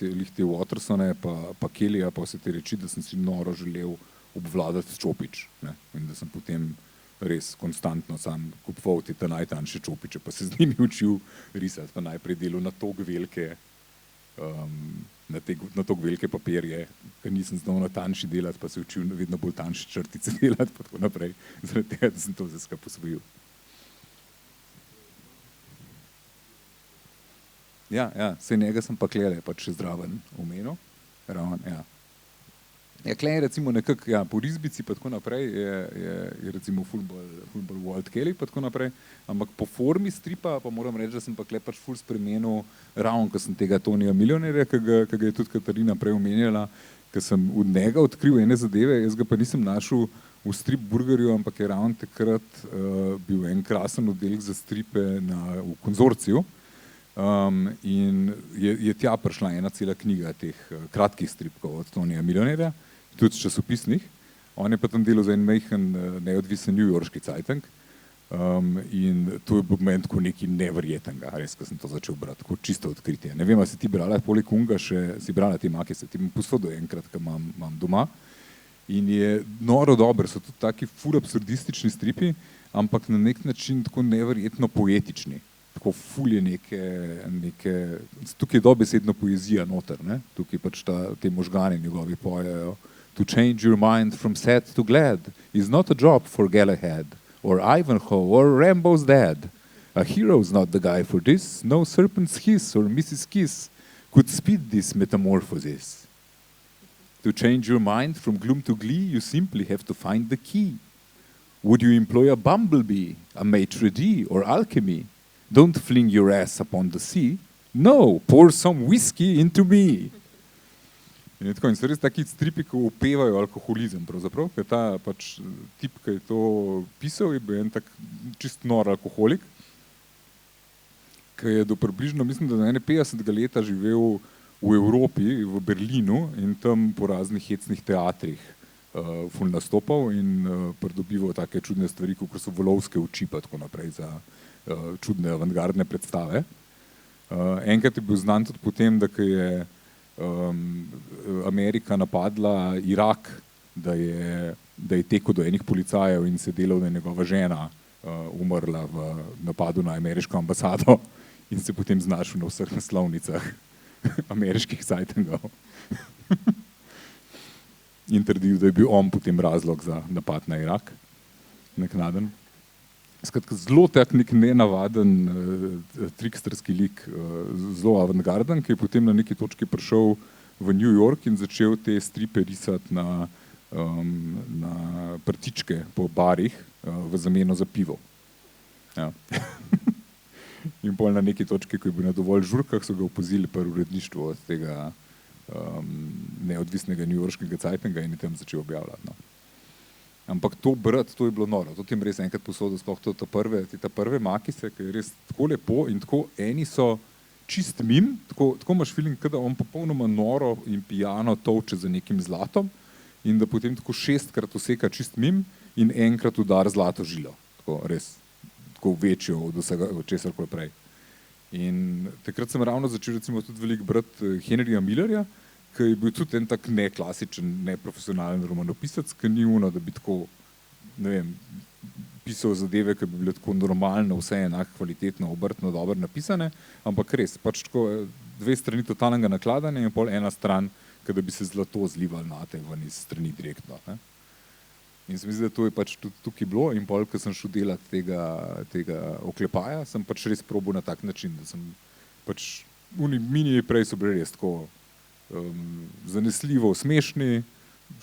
Wattersone pa Kellyja pa vse te reči, da sem si noro želel obvladati čopič, ne? In da sem potem res konstantno sam kupoval te najtanjše čopiče, pa se z njimi učil risati, pa najprej delal na toliko velike, na toliko velike papirje, ker nisem znal na tanjši delati, pa se učil vedno bolj tanjše črtice delati, pa tako naprej, zaradi tega, da sem to zdaj skupaj posvojil. Ja, saj njega sem pa klele pač še zraven omenil, ja. Ja, klej recimo nekako, ja, po risbici pa tako naprej je recimo ful bolj Walt Kelly pa tako naprej, ampak po formi stripa pa moram reči, da sem pa klej pač ful spremenil ravno, ko sem tega Tonija Milionerja, ki ga je tudi Katarina prej omenjala, ker sem od njega odkril ene zadeve, jaz ga pa nisem našel v strip burgerju, ampak je ravno takrat bil en krasen oddelek za stripe v konzorciju. In je tja prišla ena cela knjiga teh kratkih stripkov od Tonija Milionerja, tudi časopisnih. On je pa tam delal za en majhen neodvisen newyorški Zeitung in to je bil meni tako nekaj neverjetnega, res, ko sem to začel brati, tako čisto odkritje. Ne vem, a si ti brala, poleg Unga še si brala te Makise, ti bom posodil enkrat, ko imam doma. In je noro dober, so tudi taki ful absurdistični stripi, ampak na nek način tako neverjetno poetični. Tako ful je neke, tukaj je dobesedno poezija noter, ne? Tukaj pač te možgane njegovi pojejo. To change your mind from sad to glad is not a job for Galahad or Ivanhoe or Rambo's dad. A hero's not the guy for this, no serpent's hiss or Mrs. Kiss could speed this metamorphosis. To change your mind from gloom to glee, you simply have to find the key. Would you employ a bumblebee, a maitre d' or alchemy? Don't fling your ass upon the sea. No, pour some whiskey into me. In so res taki stripi, ki upevajo alkoholizem pravzaprav, ker ta pač tip, ki je to pisal, je bil en tak čist nor alkoholik, ki je do približno, mislim, da do 50 leta živel v Evropi, v Berlinu in tam po raznih hecnih teatrih ful nastopal in pridobival take čudne stvari, kot so volovske oči pa tako naprej za čudne avantgardne predstave. Enkrat je bil znan tudi potem, da je Amerika napadla Irak, da je tekel do enih policajev in se delal, da je njegova žena umrla v napadu na ameriško ambasado in se potem znašel na vseh naslovnicah ameriških Zeitungov. In trdil, da je bil on potem razlog za napad na Irak, naknaden. Skratka, zelo tak nek nenavaden triksterski lik, zelo avantgarden, ki je potem na neki točki prišel v New York in začel te stripe risati na prtičke po barih v zameno za pivo. Ja. In pol na neki točki, ko je bil na dovolj žurkah, so ga opozili pri uredništvu od tega neodvisnega newyorškega Zeitunga in je tam začel objavljati. No. Ampak to brati, to je bilo noro. To ti res enkrat posodil, sploh te prve Makise, ki je res tako lepo in tako eni so čist mim, tako imaš feeling, da on popolnoma noro in pijano tolče za nekim zlatom in da potem tako 6-krat useka čist mim in enkrat udar zlato žilo. Tako res, tako večjo od vsega česarkoli prej. In takrat sem ravno začel recimo tudi veliko brati Henryja Millerja, ki je bil tudi en tak neklasičen, neprofesionalen romanopisec, ki ni ono, da bi tako, ne vem, pisal zadeve, ki bi bile tako normalno, vse enako kvalitetno, obrtno, dobro napisane, ampak res, pač tako 2 strani totalnega nakladanja in pol ena stran, ki da bi se zlato zlival nate ven iz strani direktno. Ne? In se mi zdi, da to je pač tudi tukaj bilo in pol, ko sem šel delati tega oklepaja, sem pač res probal na tak način, da sem pač mini prej so bili res tako zanesljivo, smešni,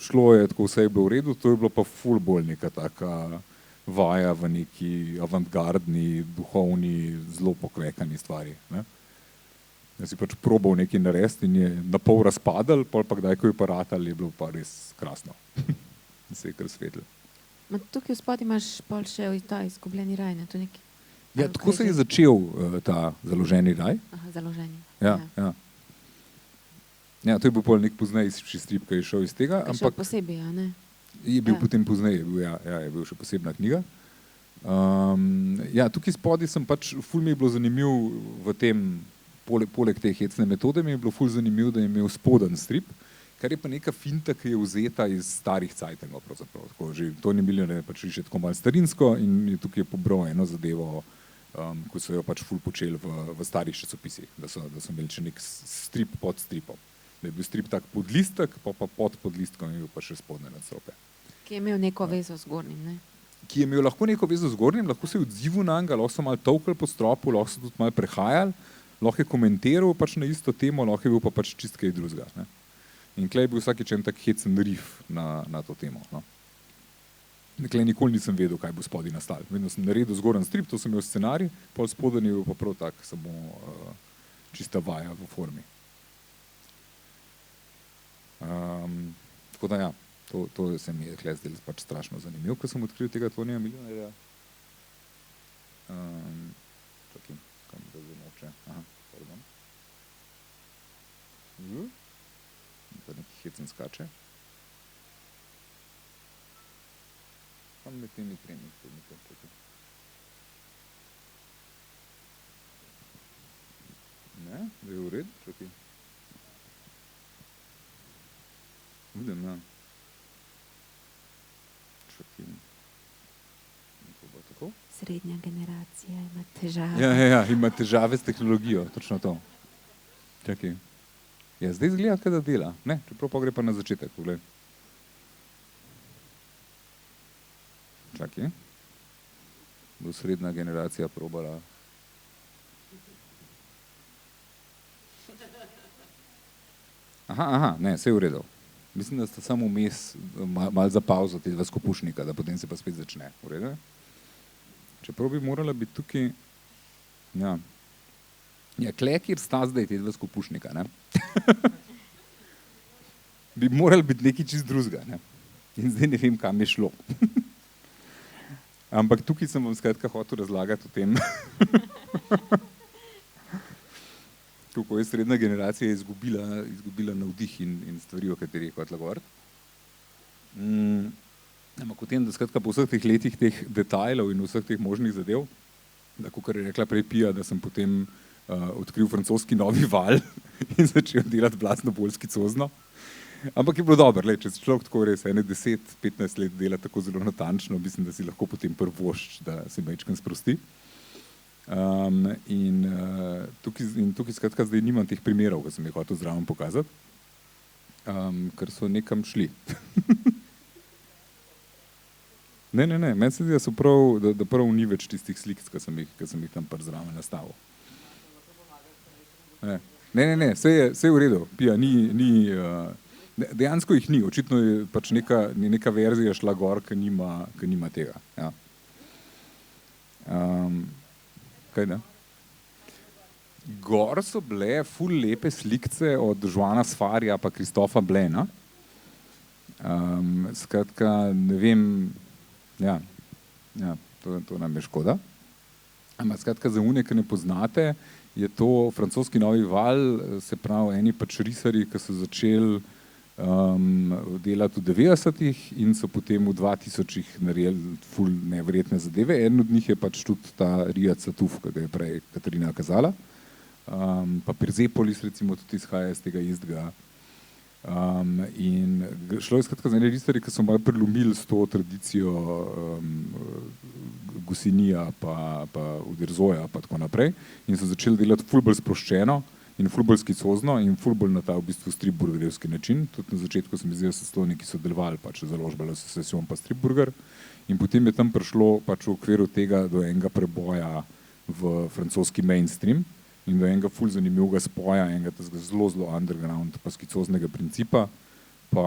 šlo je tako, vse je bilo v redu, to je bilo pa ful bolj neka taka vaja v neki avantgardni, duhovni, zelo pokvekani stvari. Ne? Jaz si pač probal nekaj narediti in je na pol razpadal, pol pa kdaj, ko je pa ratal, je bilo pa res krasno. Se je kar svetlo. Tukaj v spodaj imaš pol še ta izgubljeni raj, ne? To neki Ja, tako se je začel ta Založeni raj. Aha, Založeni. Ja. Ja, to je bil pol nek poznejši strip, ki je šel iz tega. Kaj še posebej, a ne? Je bil potem pozneje, je bil še posebna knjiga. Ja, tukaj spodaj sem pač, ful mi je bilo zanimiv v tem, poleg te hecne metode, mi je bilo ful zanimiv, da je imel spoden strip, kar je pa neka finta, ki je vzeta iz starih cajtengov pravzaprav. Tako, že Toni Milion je pač še tako malo starinsko in je tukaj pobral eno zadevo, ko so jo pač ful počeli v starih časopisih, da so imeli še nek strip pod stripom. Da je bil strip tak podlistek, pa pod podlistkom je bil pa še spodne nadstropje. Ki je imel neko vezo z gornjim, ne? Ki je imel lahko neko vezo z gornjim, lahko se je odzival na njega, lahko so malo tolkali po stropu, lahko so tudi malo prehajali, lahko je komentiral pač na isto temo, lahko je bil pa pač čist kaj drugega. Ne? In klej je bil vsakič en tak hecen riff na to temo. No? Klej nikoli nisem vedel, kaj bo spodaj nastalo. Vedno sem naredil zgoren strip, to sem imel scenarij, pol spodaj je bil pa prav tak, samo čista vaja v formi. Tako da ja, to se mi je klej zdelo pač strašno zanimivo, ko sem odkril tega Tonija Milionerja. Čakaj, kam da zamoče. Aha, pardon. Da neki hecen skače. Kam med temi tremi? Ne, da je v redu, čakaj. Vidim, ja. Čakaj. To bo tako? Srednja generacija ima težave. Ja, ima težave s tehnologijo, točno to. Čakaj. Ja, zdaj izgleda, kaj da dela. Ne, čeprav pa gre pa na začetek. Poglej. Čakaj. Bo srednja generacija probala. Aha, ne, vse je v redu. Mislim, da sta samo vmes malo za pauzo te dva skupušnika, da potem se pa spet začne. V redu? Čeprav bi morala biti tukaj... Ja, kjer sta zdaj te dva skupušnika, ne? Bi morali biti nekaj čist drugega, ne? In zdaj ne vem, kam je šlo. Ampak tukaj sem vam skratka hotel razlagati o tem, kako je srednja generacija izgubila navdih in stvari, o katerih je hotela govoriti. Ampak o tem, da skratka po vseh teh letih teh detajlov in vseh teh možnih zadev, da kakor je rekla prej Pija, da sem potem odkril francoski novi val in začel delati blasno bolj skicozno. Ampak je bilo dobro, če se človek tako res 10-15 let dela tako zelo natančno, mislim, da si lahko potem prvošč, da se majčkeno sprosti. Tukaj skratka zdaj nimam teh primerov, ki sem jih hotel zraven pokazati, ker so nekam šli. Ne, meni se zdi, da prav ni več tistih slik, ki sem jih tam zraven nastavil. Ne, vse je v redu, Pija, dejansko jih ni, očitno je pač neka verzija šla gor, ki nima tega. Ja. Kaj ne? Gor so bile ful lepe slikce od Joana Sfarja pa Kristofa Blena. Skratka, ne vem, ja, to nam je škoda. Ampak skratka, za une, ki ne poznate, je to francoski novi val, se pravi eni pač risarji, ki so začeli delati v 90-ih in so potem v 2000-ih naredili ful neverjetne zadeve. Eden od njih je pač tudi ta Riyad Satuf, ki ga je prej Katarina kazala. Pa Persepolis recimo tudi izhaja iz tega istega. In šlo je skratka za ene risarji, ki so malo prelomili s to tradicijo Goscinnya pa Uderzoja pa tako naprej in so začeli delati ful bolj sproščeno in ful bolj skicozno in ful bolj na ta v bistvu stripburgerjevski način. Tudi na začetku se mi zdi, da so to neki sodelovali, pač založba L'Association pa Stripburger. In potem je tam prišlo pač v okviru tega do enega preboja v francoski mainstream in do enega ful zanimivega spoja, enega zelo underground pa skicoznega principa pa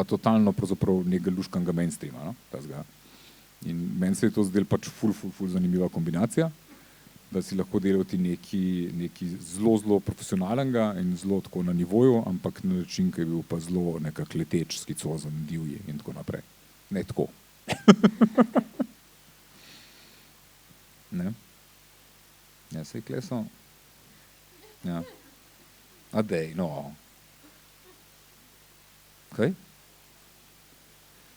totalno pravzaprav nekega luškanga mainstreama. No? In meni se je to zdelo pač ful zanimiva kombinacija, da si lahko delati nekaj zelo profesionalnega in zelo tako na nivoju, ampak na način, ki je bil pa zelo nekak leteč, skicozen, divji in tako naprej. Ne tako. Ne? Ja, sej kleso. Ja. A dej, no. Kaj?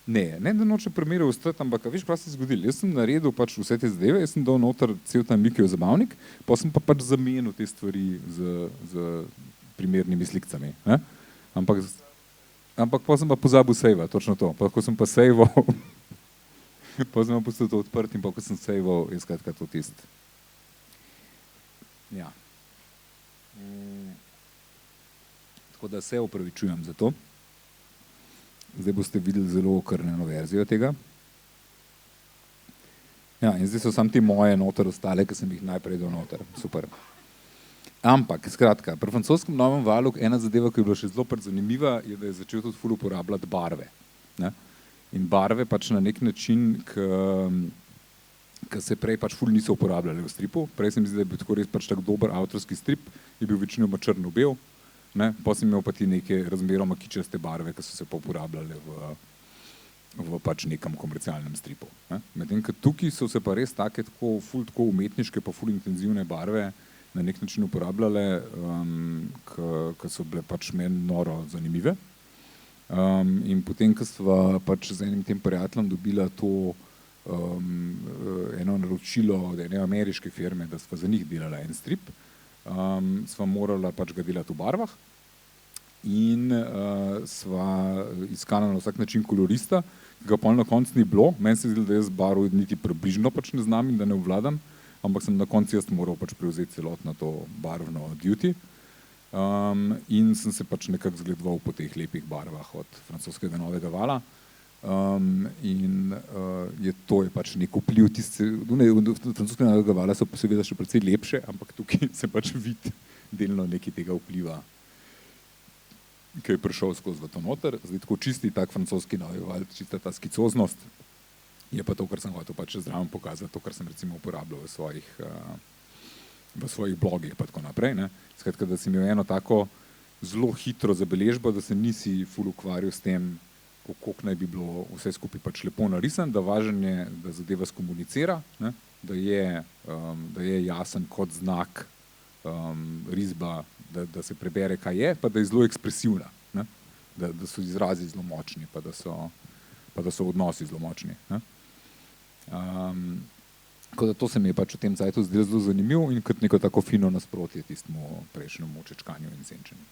Ne, da noče primere ostati, ampak veš, kaj se je zgodilo? Jaz sem naredil pač vse te zadeve, jaz sem dal noter cel ta Mikijev zabavnik, pa sem pa pač zamenil te stvari z primernimi slikcami. Ampak pa sem pa pozabil sejva, točno to. Pa ko sem pa sejval, pa sem pa pustil to odprt in pa ko sem sejval, je skratka to tist. Ja. Tako da se opravičujem za to. Zdaj boste videli zelo okrnjeno verzijo tega. Ja, in zdaj so samo te moje noter ostale, ki sem jih najprej dal noter. Super. Ampak, skratka, pri francoskem novem valu ena zadeva, ki je bila še zelo zanimiva, je, da je začel tudi ful uporabljati barve. Ne? In barve pač na nek način, ki se prej pač ful niso uporabljali v stripu. Prej se mi zdi, da je bil tako res pač tak dober avtorski strip, je bil večinoma črno-bel. Pa sem imel pa ti neke razmeroma kičaste barve, ki so se pa uporabljale v pač nekem komercialnem stripu. Medtem, ker tukaj so se pa res take ful tako umetniške pa ful intenzivne barve na nek način uporabljale, ki so bile pač meni noro zanimive. In potem, ko sva pač z enim tem prijateljem dobila to eno naročilo od ene ameriške firme, da sva za njih delala en strip, sva morala pač ga delati v barvah in sva iskala na vsak način kolorista, ki ga pol na koncu ni bilo. Meni se zdi, da jaz barv niti približno pač ne znam in da ne obvladam, ampak sem na koncu jaz moral pač prevzeti celotno to barvno duty. In sem se pač nekako zgledoval po teh lepih barvah od francoskega novega vala. To je pač nek vpliv francoskega novega vala so seveda še precej lepše, ampak tukaj se pač vidi delno nekaj tega vpliva, ki je prišel skozi v to noter. Zdaj tako čisti tak francoski novi val, čista ta skicoznost, je pa to, kar sem hotel pač zraven pokazati, to, kar sem recimo uporabljal v svojih blogih pa tako naprej. Skratka, da si imel eno tako zelo hitro zabeležbo, da se nisi ful ukvarjal s tem, koliko naj bi bilo vse skupaj pač lepo narisan, da važen je, da zadeva skomunicira, da je jasen kot znak risba, da se prebere, kaj je, pa da je zelo ekspresivna, da so izrazi zelo močni, pa da so odnosi zelo močni. Tako da to se mi je pač v tem cajtu zdelo zelo zanimivo in kot neko tako fino nasprotje tistemu prejšnjemu čečkanju in senčenju.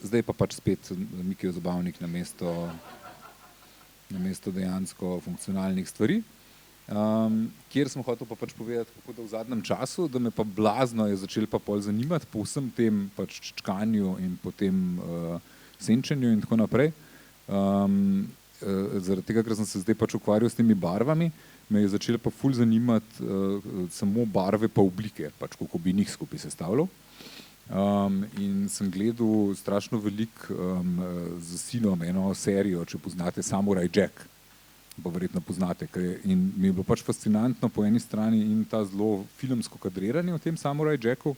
Zdaj pa pač spet Mikijev zabavnik namesto dejansko funkcionalnih stvari, kjer sem hotel pa pač povedati, kako da v zadnjem času, da me pa blazno je začel pa pol zanimati po vsem tem pač čečkanju in po tem senčenju in tako naprej. Zaradi tega, ker sem se zdaj pač ukvarjal s temi barvami, me je začel pa ful zanimati samo barve pa oblike, pač kako bi njih skupaj sestavljal. In sem gledal strašno veliko z sinom eno serijo, če poznate Samurai Jack, pa verjetno poznate, in mi je bilo pač fascinantno po eni strani in ta zelo filmsko kadriranje v tem Samurai Jacku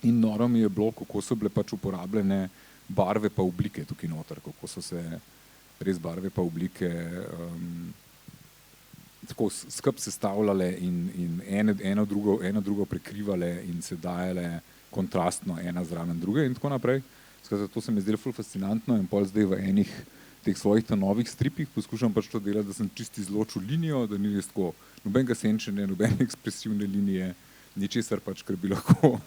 in noro mi je bilo, kako so bile pač uporabljene barve pa oblike tukaj noter, kako so se res barve pa oblike tako skupaj sestavljale in eno drugo prekrivale in se dajale kontrastno ena zraven druge in tako naprej. Skratka, to se mi zdelo ful fascinantno in pol zdaj v enih teh svojih novih stripih poskušam pač to delati, da sem čisti izločil linijo, da ni res tako nobenega senčenja, nobene ekspresivne linije, ničesar pač, ker bi lahko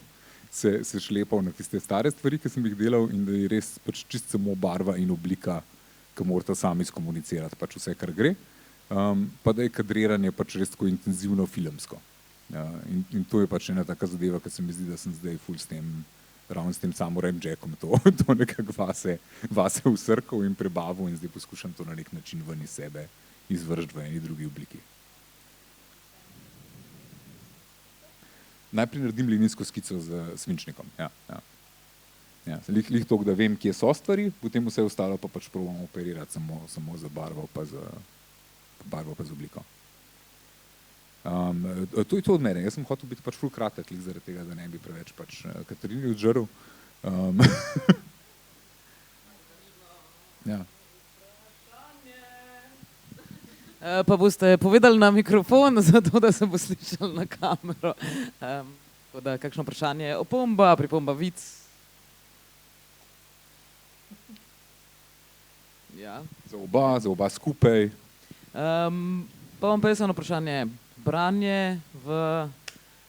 se šlepal na tiste stare stvari, ki sem jih delal in da je res pač čist samo barva in oblika, ki morata sami skomunicirati pač vse, kar gre. Pa da je kadriranje pač res tako intenzivno filmsko. In to je pač ena taka zadeva, ki se mi zdi, da sem zdaj ful ravno s tem Samurai Jackom to nekako vase usrkal in prebavil in zdaj poskušam to na nek način ven iz sebe izvršiti v eni drugi obliki. Najprej naredim linijsko skico z svinčnikom. Lih toliko, da vem, kje so stvari, potem vse ostalo pa pač probam operirati samo za barvo pa z obliko. To je to od mene. Jaz sem hotel biti pač ful kratek, zaradi tega, da ne bi preveč pač Katarini odžrl. Pa boste povedali na mikrofon, zato da se bo slišal na kamero. Tako da, kakšno vprašanje? Opomba, pripomba, vic? Ja. Za oba skupaj. Pa vam pa jaz eno vprašanje. Branje v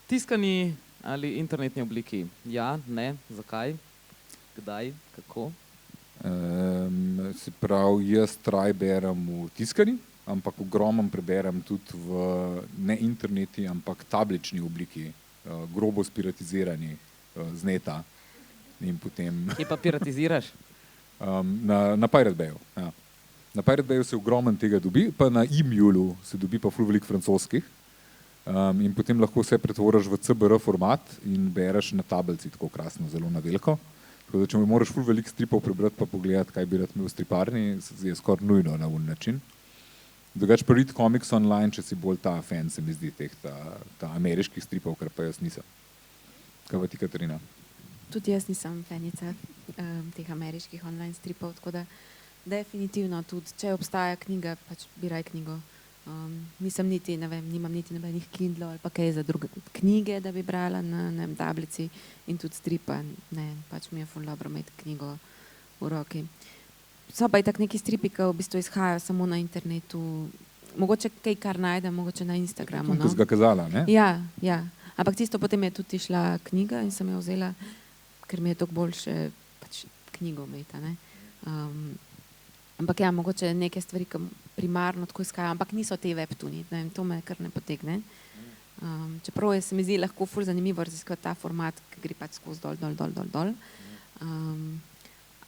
tiskani ali internetni obliki? Ja, ne, zakaj? Kdaj, kako? Se pravi, jaz traj berem v tiskani, ampak ogromno preberem tudi v ne interneti, ampak tablični obliki, grobo spiratizirani z neta. In potem... Kje pa piratiziraš? Na Pirate Bayu. Ja. Na Pirate Bayu se ogromno tega dobi, pa na e-mulu se dobi pa ful veliko francoskih. In potem lahko vse pretvoriš v CBR format in bereš na tablici, tako krasno, zelo na veliko. Tako da, če mi moraš ful veliko stripov prebrati pa pogledati, kaj bi rad imel v striparni, je skoraj nujno na un način. Drugače pa read comics online, če si bolj ta fan, se mi zdi, teh ta ameriških stripov, kar pa jaz nisem. Kaj pa ti, Katarina? Tudi jaz nisem fanica teh ameriških online stripov, tako da definitivno tudi, če obstaja knjiga, pač biraj knjigo. Nisem niti, ne vem, nimam niti nobenih Kindlov ali pa kaj za druge knjige, da bi brala na tablici in tudi stripa, ne, pač mi je ful dobro imeti knjigo v roki. So pa itak neki stripi, ki v bistvu izhajajo samo na internetu, mogoče kaj, kar najdem, mogoče na Instagramu. No? To si ga kazala, ne? Ja, ampak tisto potem je tudi šla knjiga in sem jo vzela, ker mi je toliko boljše pač knjigo imeti, ne. Ampak ja, mogoče neke stvari, ki primarno tako izhajajo, ampak niso te webtooni, ne vem, to me kar ne potegne. Čeprav se mi zdi lahko ful zanimivo raziskovati ta format, ki gre pač skozi dol.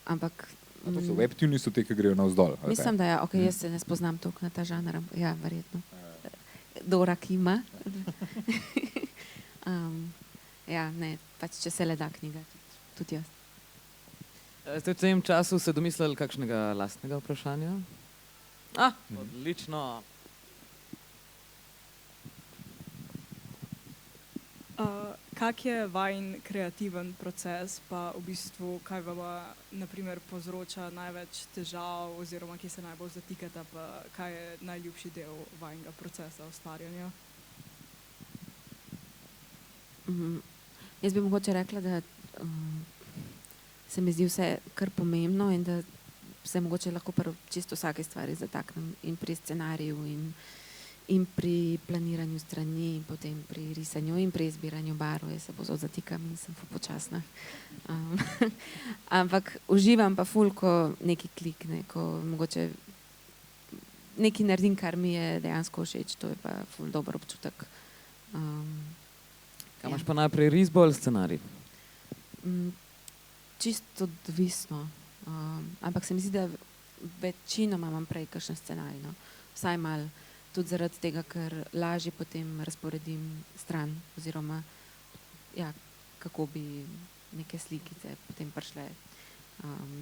Ampak... To so webtooni, so te, ki grejo navzdol? Mislim, da ja, ok, jaz se ne spoznam toliko na ta žanr, ja, verjetno. Dora Kima. Ja, ne, pač če se le da knjiga, tudi jaz. Ste v tem času se domislili kakšnega lastnega vprašanja? Odlično. Kak je vajin kreativen proces, pa v bistvu, kaj vam na primer povzroča največ težav oziroma kje se najbolj zatikata, pa kaj je najljubši del vajinega procesa ustvarjanja? Jaz bi mogoče rekla, da se mi zdi vse kar pomembno in da se mogoče lahko čisto vsake stvari zataknem in pri scenariju in pri planiranju strani in potem pri risanju in pri izbiranju barv. Jaz se povsod zatikam in sem ful počasna. Ampak uživam pa ful, ko nekaj klikne, ko mogoče nekaj naredim, kar mi je dejansko všeč, to je pa ful dober občutek. Kaj imaš pa najprej risbo ali scenarij? Čisto odvisno, ampak se mi zdi, da večinoma imam prej kakšen scenarij, no. Vsaj malo, tudi zaradi tega, ker lažje potem razporedim stran oziroma ja, kako bi neke slikice potem prišle,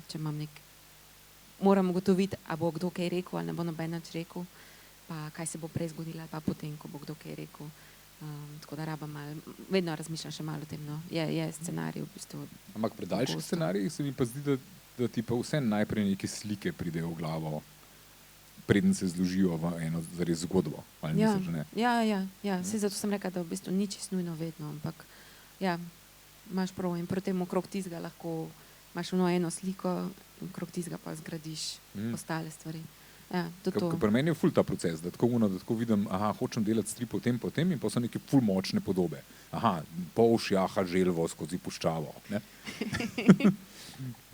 če imam moram ugotoviti, a bo kdo kaj rekel ali ne bo noben nič rekel, pa kaj se bo prej zgodilo, pa potem, ko bo kdo kaj rekel. Tako da rabam malo, vedno razmišljam še malo o tem, no. Je scenarij v bistvu. Ampak pri daljših scenarijih se mi pa zdi, da ti pa vse najprej neke slike pridejo v glavo, preden se zložijo v eno zares zgodbo. Ali misliš, ne? Ja, saj zato sem rekla, da v bistvu ni čisto nujno vedno, ampak ja, imaš prav in potem okrog tistega lahko imaš eno sliko in okrog tistega pa zgradiš ostale stvari. Ja, pri meni je ful ta proces, da tako vidim, hočem delati strip o tem in pa so neke ful močne podobe. Polž jaha želvo skozi puščavo. Ne?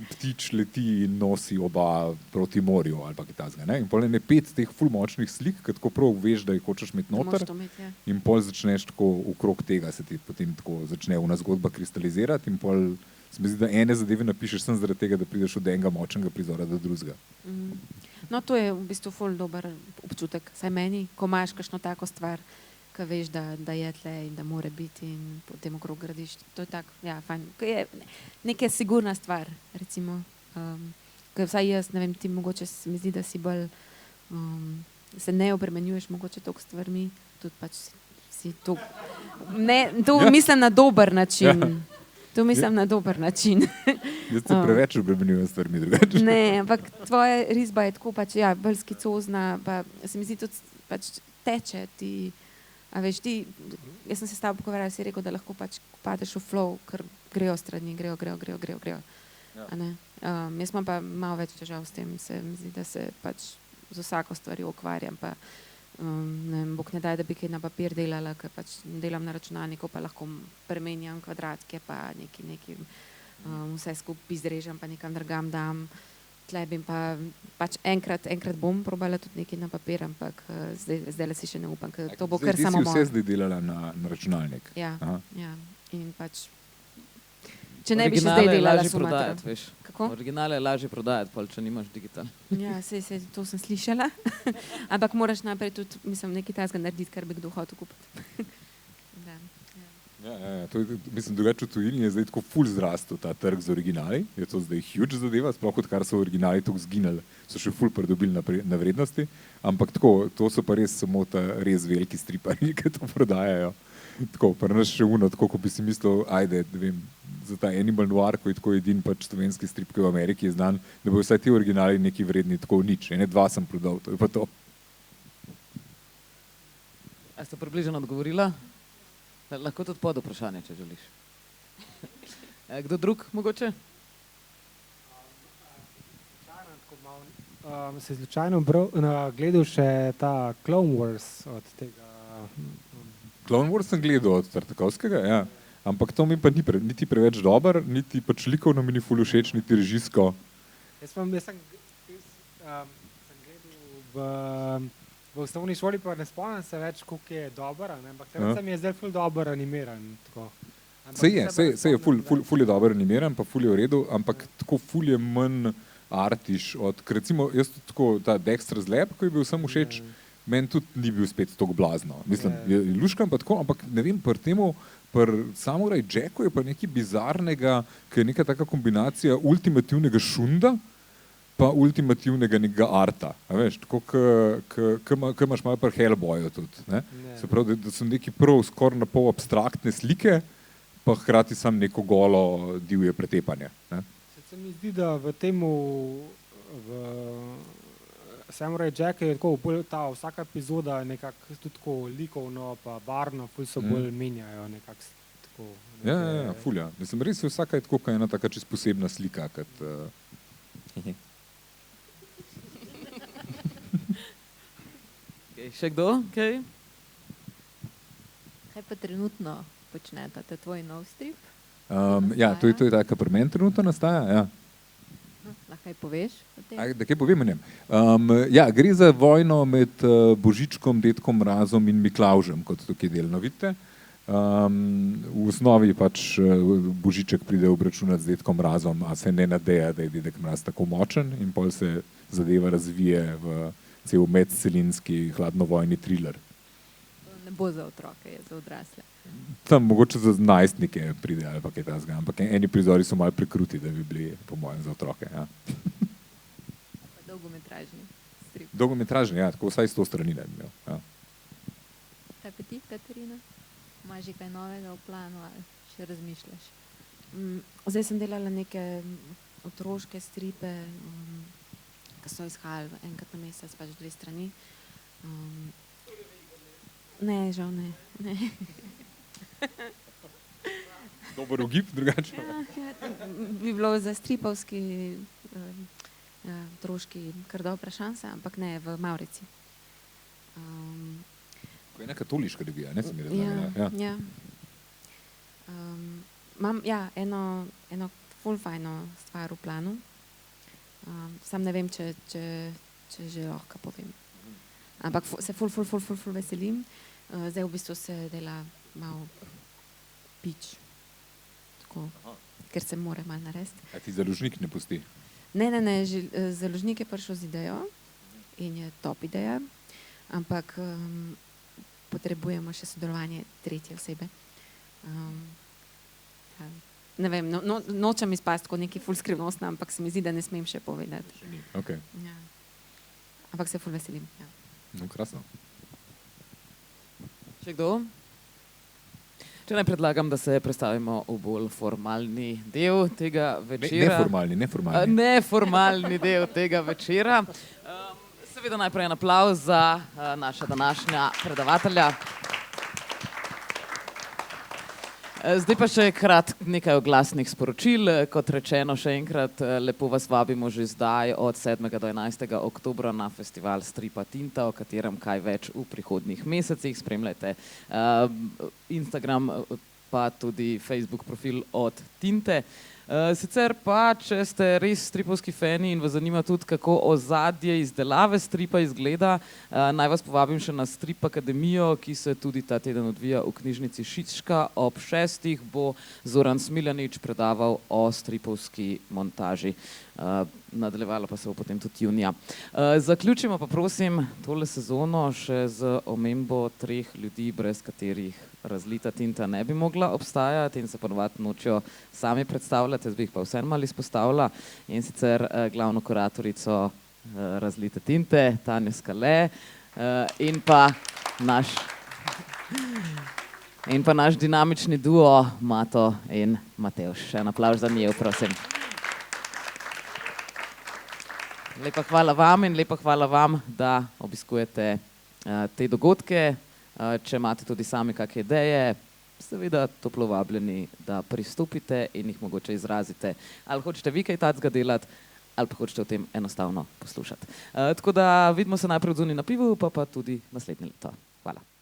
Ptič leti in nosi oba proti morju ali pa kaj takega. In potem je 5 teh ful močnih slik, ki tako prav veš, da jih hočeš imeti noter in pol začneš tako okrog tega se ti potem tako začne una zgodba kristalizirati in pol se mi zdi, da ene zadeve napišeš sem zaradi tega, da prideš od enega močnega prizora do drugega. No, to je v bistvu ful dober občutek, saj meni, ko imaš kakšno tako stvar, ki veš, da je tle in da more biti in potem okrog gradiš, to je tako, ja, fajn. Je neka sigurna stvar, recimo, ker vsaj jaz, ne vem, ti mogoče se mi zdi, da si bolj, se ne obremenjuješ mogoče toliko stvarmi, tudi pač si to, ne, to mislim na dober način. To mislim na dober način. Jaz se preveč obremenjujem stvarmi drugače. Ne, ampak tvoja risba je tako pač, ja, bolj skicozna, pa se mi zdi tudi pač teče ti. A veš, jaz sem se s tabo pogovarjala, si rekel, da lahko pač padeš v flow, ker grejo strani, grejo. Ja. A ne? Jaz imam pa malo več težav s tem, se mi zdi, da se pač z vsako stvari ukvarjam, pa ne vem, Bog ne daj, da bi kaj na papir delala, ker pač delam na računalniku, pa lahko premenjam kvadratke, pa neki vse skupaj izrežem, pa nekam drugam dam. Tle bi pa pač enkrat bom probala tudi nekaj na papir, ampak zdaj si še ne upam, ker to bo kar samo moje. Ti si vse zdaj delala na računalnik? Ja, in pač, če ne bi še zdaj delala sumatra. Kako? Originale je lažje prodajati, pol, če nimaš digital. Ja, to sem slišala, ampak moraš naprej tudi, mislim, nekaj tajskega narediti, kar bi kdo hotel kupiti. Ja, to je, mislim, drugače v tujini je zdaj tako ful zrastel ta trg z originali, je to zdaj huge zadeva, sploh odkar so originali tako zginali, so še ful pridobili na vrednosti, ampak tako, to so pa res samo ta res veliki striparji, ki to prodajajo. Tako, pa naš še uno, tako, ko bi si mislil, ajde, ne vem, za ta Animal Noir, ko je tako edin pač slovenski strip, ki v Ameriki je znan, da bo vsaj ti originali neki vredni tako nič. Ene 2 sem prodal, to je pa to. A ste približno odgovorila? Lahko tudi pod vprašanje, če želiš. Kdo drug mogoče? Se slučajno gledal še ta Clone Wars od tega? Clone Wars sem gledal od Tartakovskega, ja. Ampak to mi pa ni niti preveč dober, niti pač likovno mi ni ful všeč, niti režijsko. Jaz sem gledal v osnovni šoli, pa ne spomnim se več, koliko je dober, ampak se mi je zdaj ful dober animiran. Se je ful je dober animiran, pa ful je v redu, ampak tako ful je manj artiš od, recimo, jaz tudi tako, ta Dexter's Lab, ko je bil sem všeč, meni tudi ni bil spet tako blazno. Mislim, je luškan pa tako, ampak ne vem, pri Samurai Jacku je pa nekaj bizarnega, ki je neka taka kombinacija ultimativnega šunda pa ultimativnega nekega arta. Veš, tako, ki imaš malo pri Hellboyu tudi. Ne? Se pravi, da so neki prav skoraj na pol abstraktne slike, pa hkrati sam neko golo divje pretepanje. Ne? Se mi zdi, da v temu Samurai Jack je tako, ta vsaka epizoda nekako tudi tako likovno pa barno, ful so bolj menjajo nekako tako. Ja, ful ja. Mislim, res je vsaka je tako, kaj ena taka čist posebna slika, kot Še kdo? Okay. Kaj pa trenutno počnete, to je tvoj nov strip? Ja, to je ta, ki pri meni trenutno nastaja. Ja. Kaj poveš o tem? Da kaj povem o njem? Ja, gre za vojno med Božičkom, Dedkom Mrazom in Miklavžem, kot tukaj delno vidite. V osnovi pač Božiček pride obračunati z Dedkom Mrazom, a se ne nadeja, da je Dedek Mraz tako močen in pol se zadeva razvije v cel medcelinski hladnovojni thriller. Ne bo za otroke, je za odrasle. Tam mogoče za najstnike pride ali pa kaj takega, ampak eni prizori so malo prekruti, da bi bili po mojem za otroke. Ja. Pa dolgometražni strip. Dolgometražni, ja, tako vsaj 100 strani ne bi imel. Ja. Kaj pa ti, Katarina? Imaš že kaj novega v planu ali še razmišljaš? Zdaj sem delala neke otroške stripe, ki so izhajali enkrat na mesec, pač 2 strani. Ne, žal ne. Dober ugib, drugače. Ja, bi bilo za stripovski otroški kar dobra šansa, ampak ne, v Maurici. Ko je ena katoliška revija, ne? Ja. Imam eno ful fajno stvar v planu. Sam ne vem, če že lahko povem. Ampak se ful veselim. Zdaj v bistvu se dela malo pič. Tako, ker se mora malo narediti. A ti založnik ne pusti? Ne, založnik je prišel z idejo in je top ideja, ampak potrebujemo še sodelovanje tretje osebe. Ne vem, nočem izpasti kot neki ful skrivnostna, ampak se mi zdi, da ne smem še povedati. Okay. Ja. Ampak se ful veselim. Ja. No, krasno. Še kdo? Če ne predlagam, da se predstavimo v bolj formalni del tega večera. Neformalni. Neformalni del tega večera. Seveda najprej en aplavz za naša današnja predavatelja. Zdaj pa še nekaj oglasnih sporočil. Kot rečeno, še enkrat lepo vas vabimo že zdaj od 7. do 11. oktobra na festival Stripa Tinta, o katerem kaj več v prihodnjih mesecih. Spremljajte Instagram pa tudi Facebook profil od Tinte. Sicer pa, če ste res stripovski fani in vas zanima tudi, kako ozadje izdelave stripa izgleda, naj vas povabim še na Strip Akademijo, ki se tudi ta teden odvija v knjižnici Šiška. Ob 6. bo Zoran Smiljanić predaval o stripovski montaži. Nadaljevalo pa se bo potem tudi junija. Zaključimo pa prosim tole sezono še z omembo 3 ljudi, brez katerih razlita tinta ne bi mogla obstajati in se ponovadi nočejo sami predstavljati, jaz bi jih pa vseeno malo izpostavila, in sicer glavno kuratorico razlite tinte, Tanjo Skale, in pa naš dinamični duo Mato in Matevž. Še en aplavz za njiju, prosim. Lepa hvala vam in lepa hvala vam, da obiskujete te dogodke. Če imate tudi sami kakšne ideje, seveda toplo vabljeni, da pristopite in jih mogoče izrazite. Ali hočete vi kaj takega delati, ali pa hočete o tem enostavno poslušati. Tako da vidimo se najprej odzunaj na pivu, pa tudi naslednje leto. Hvala.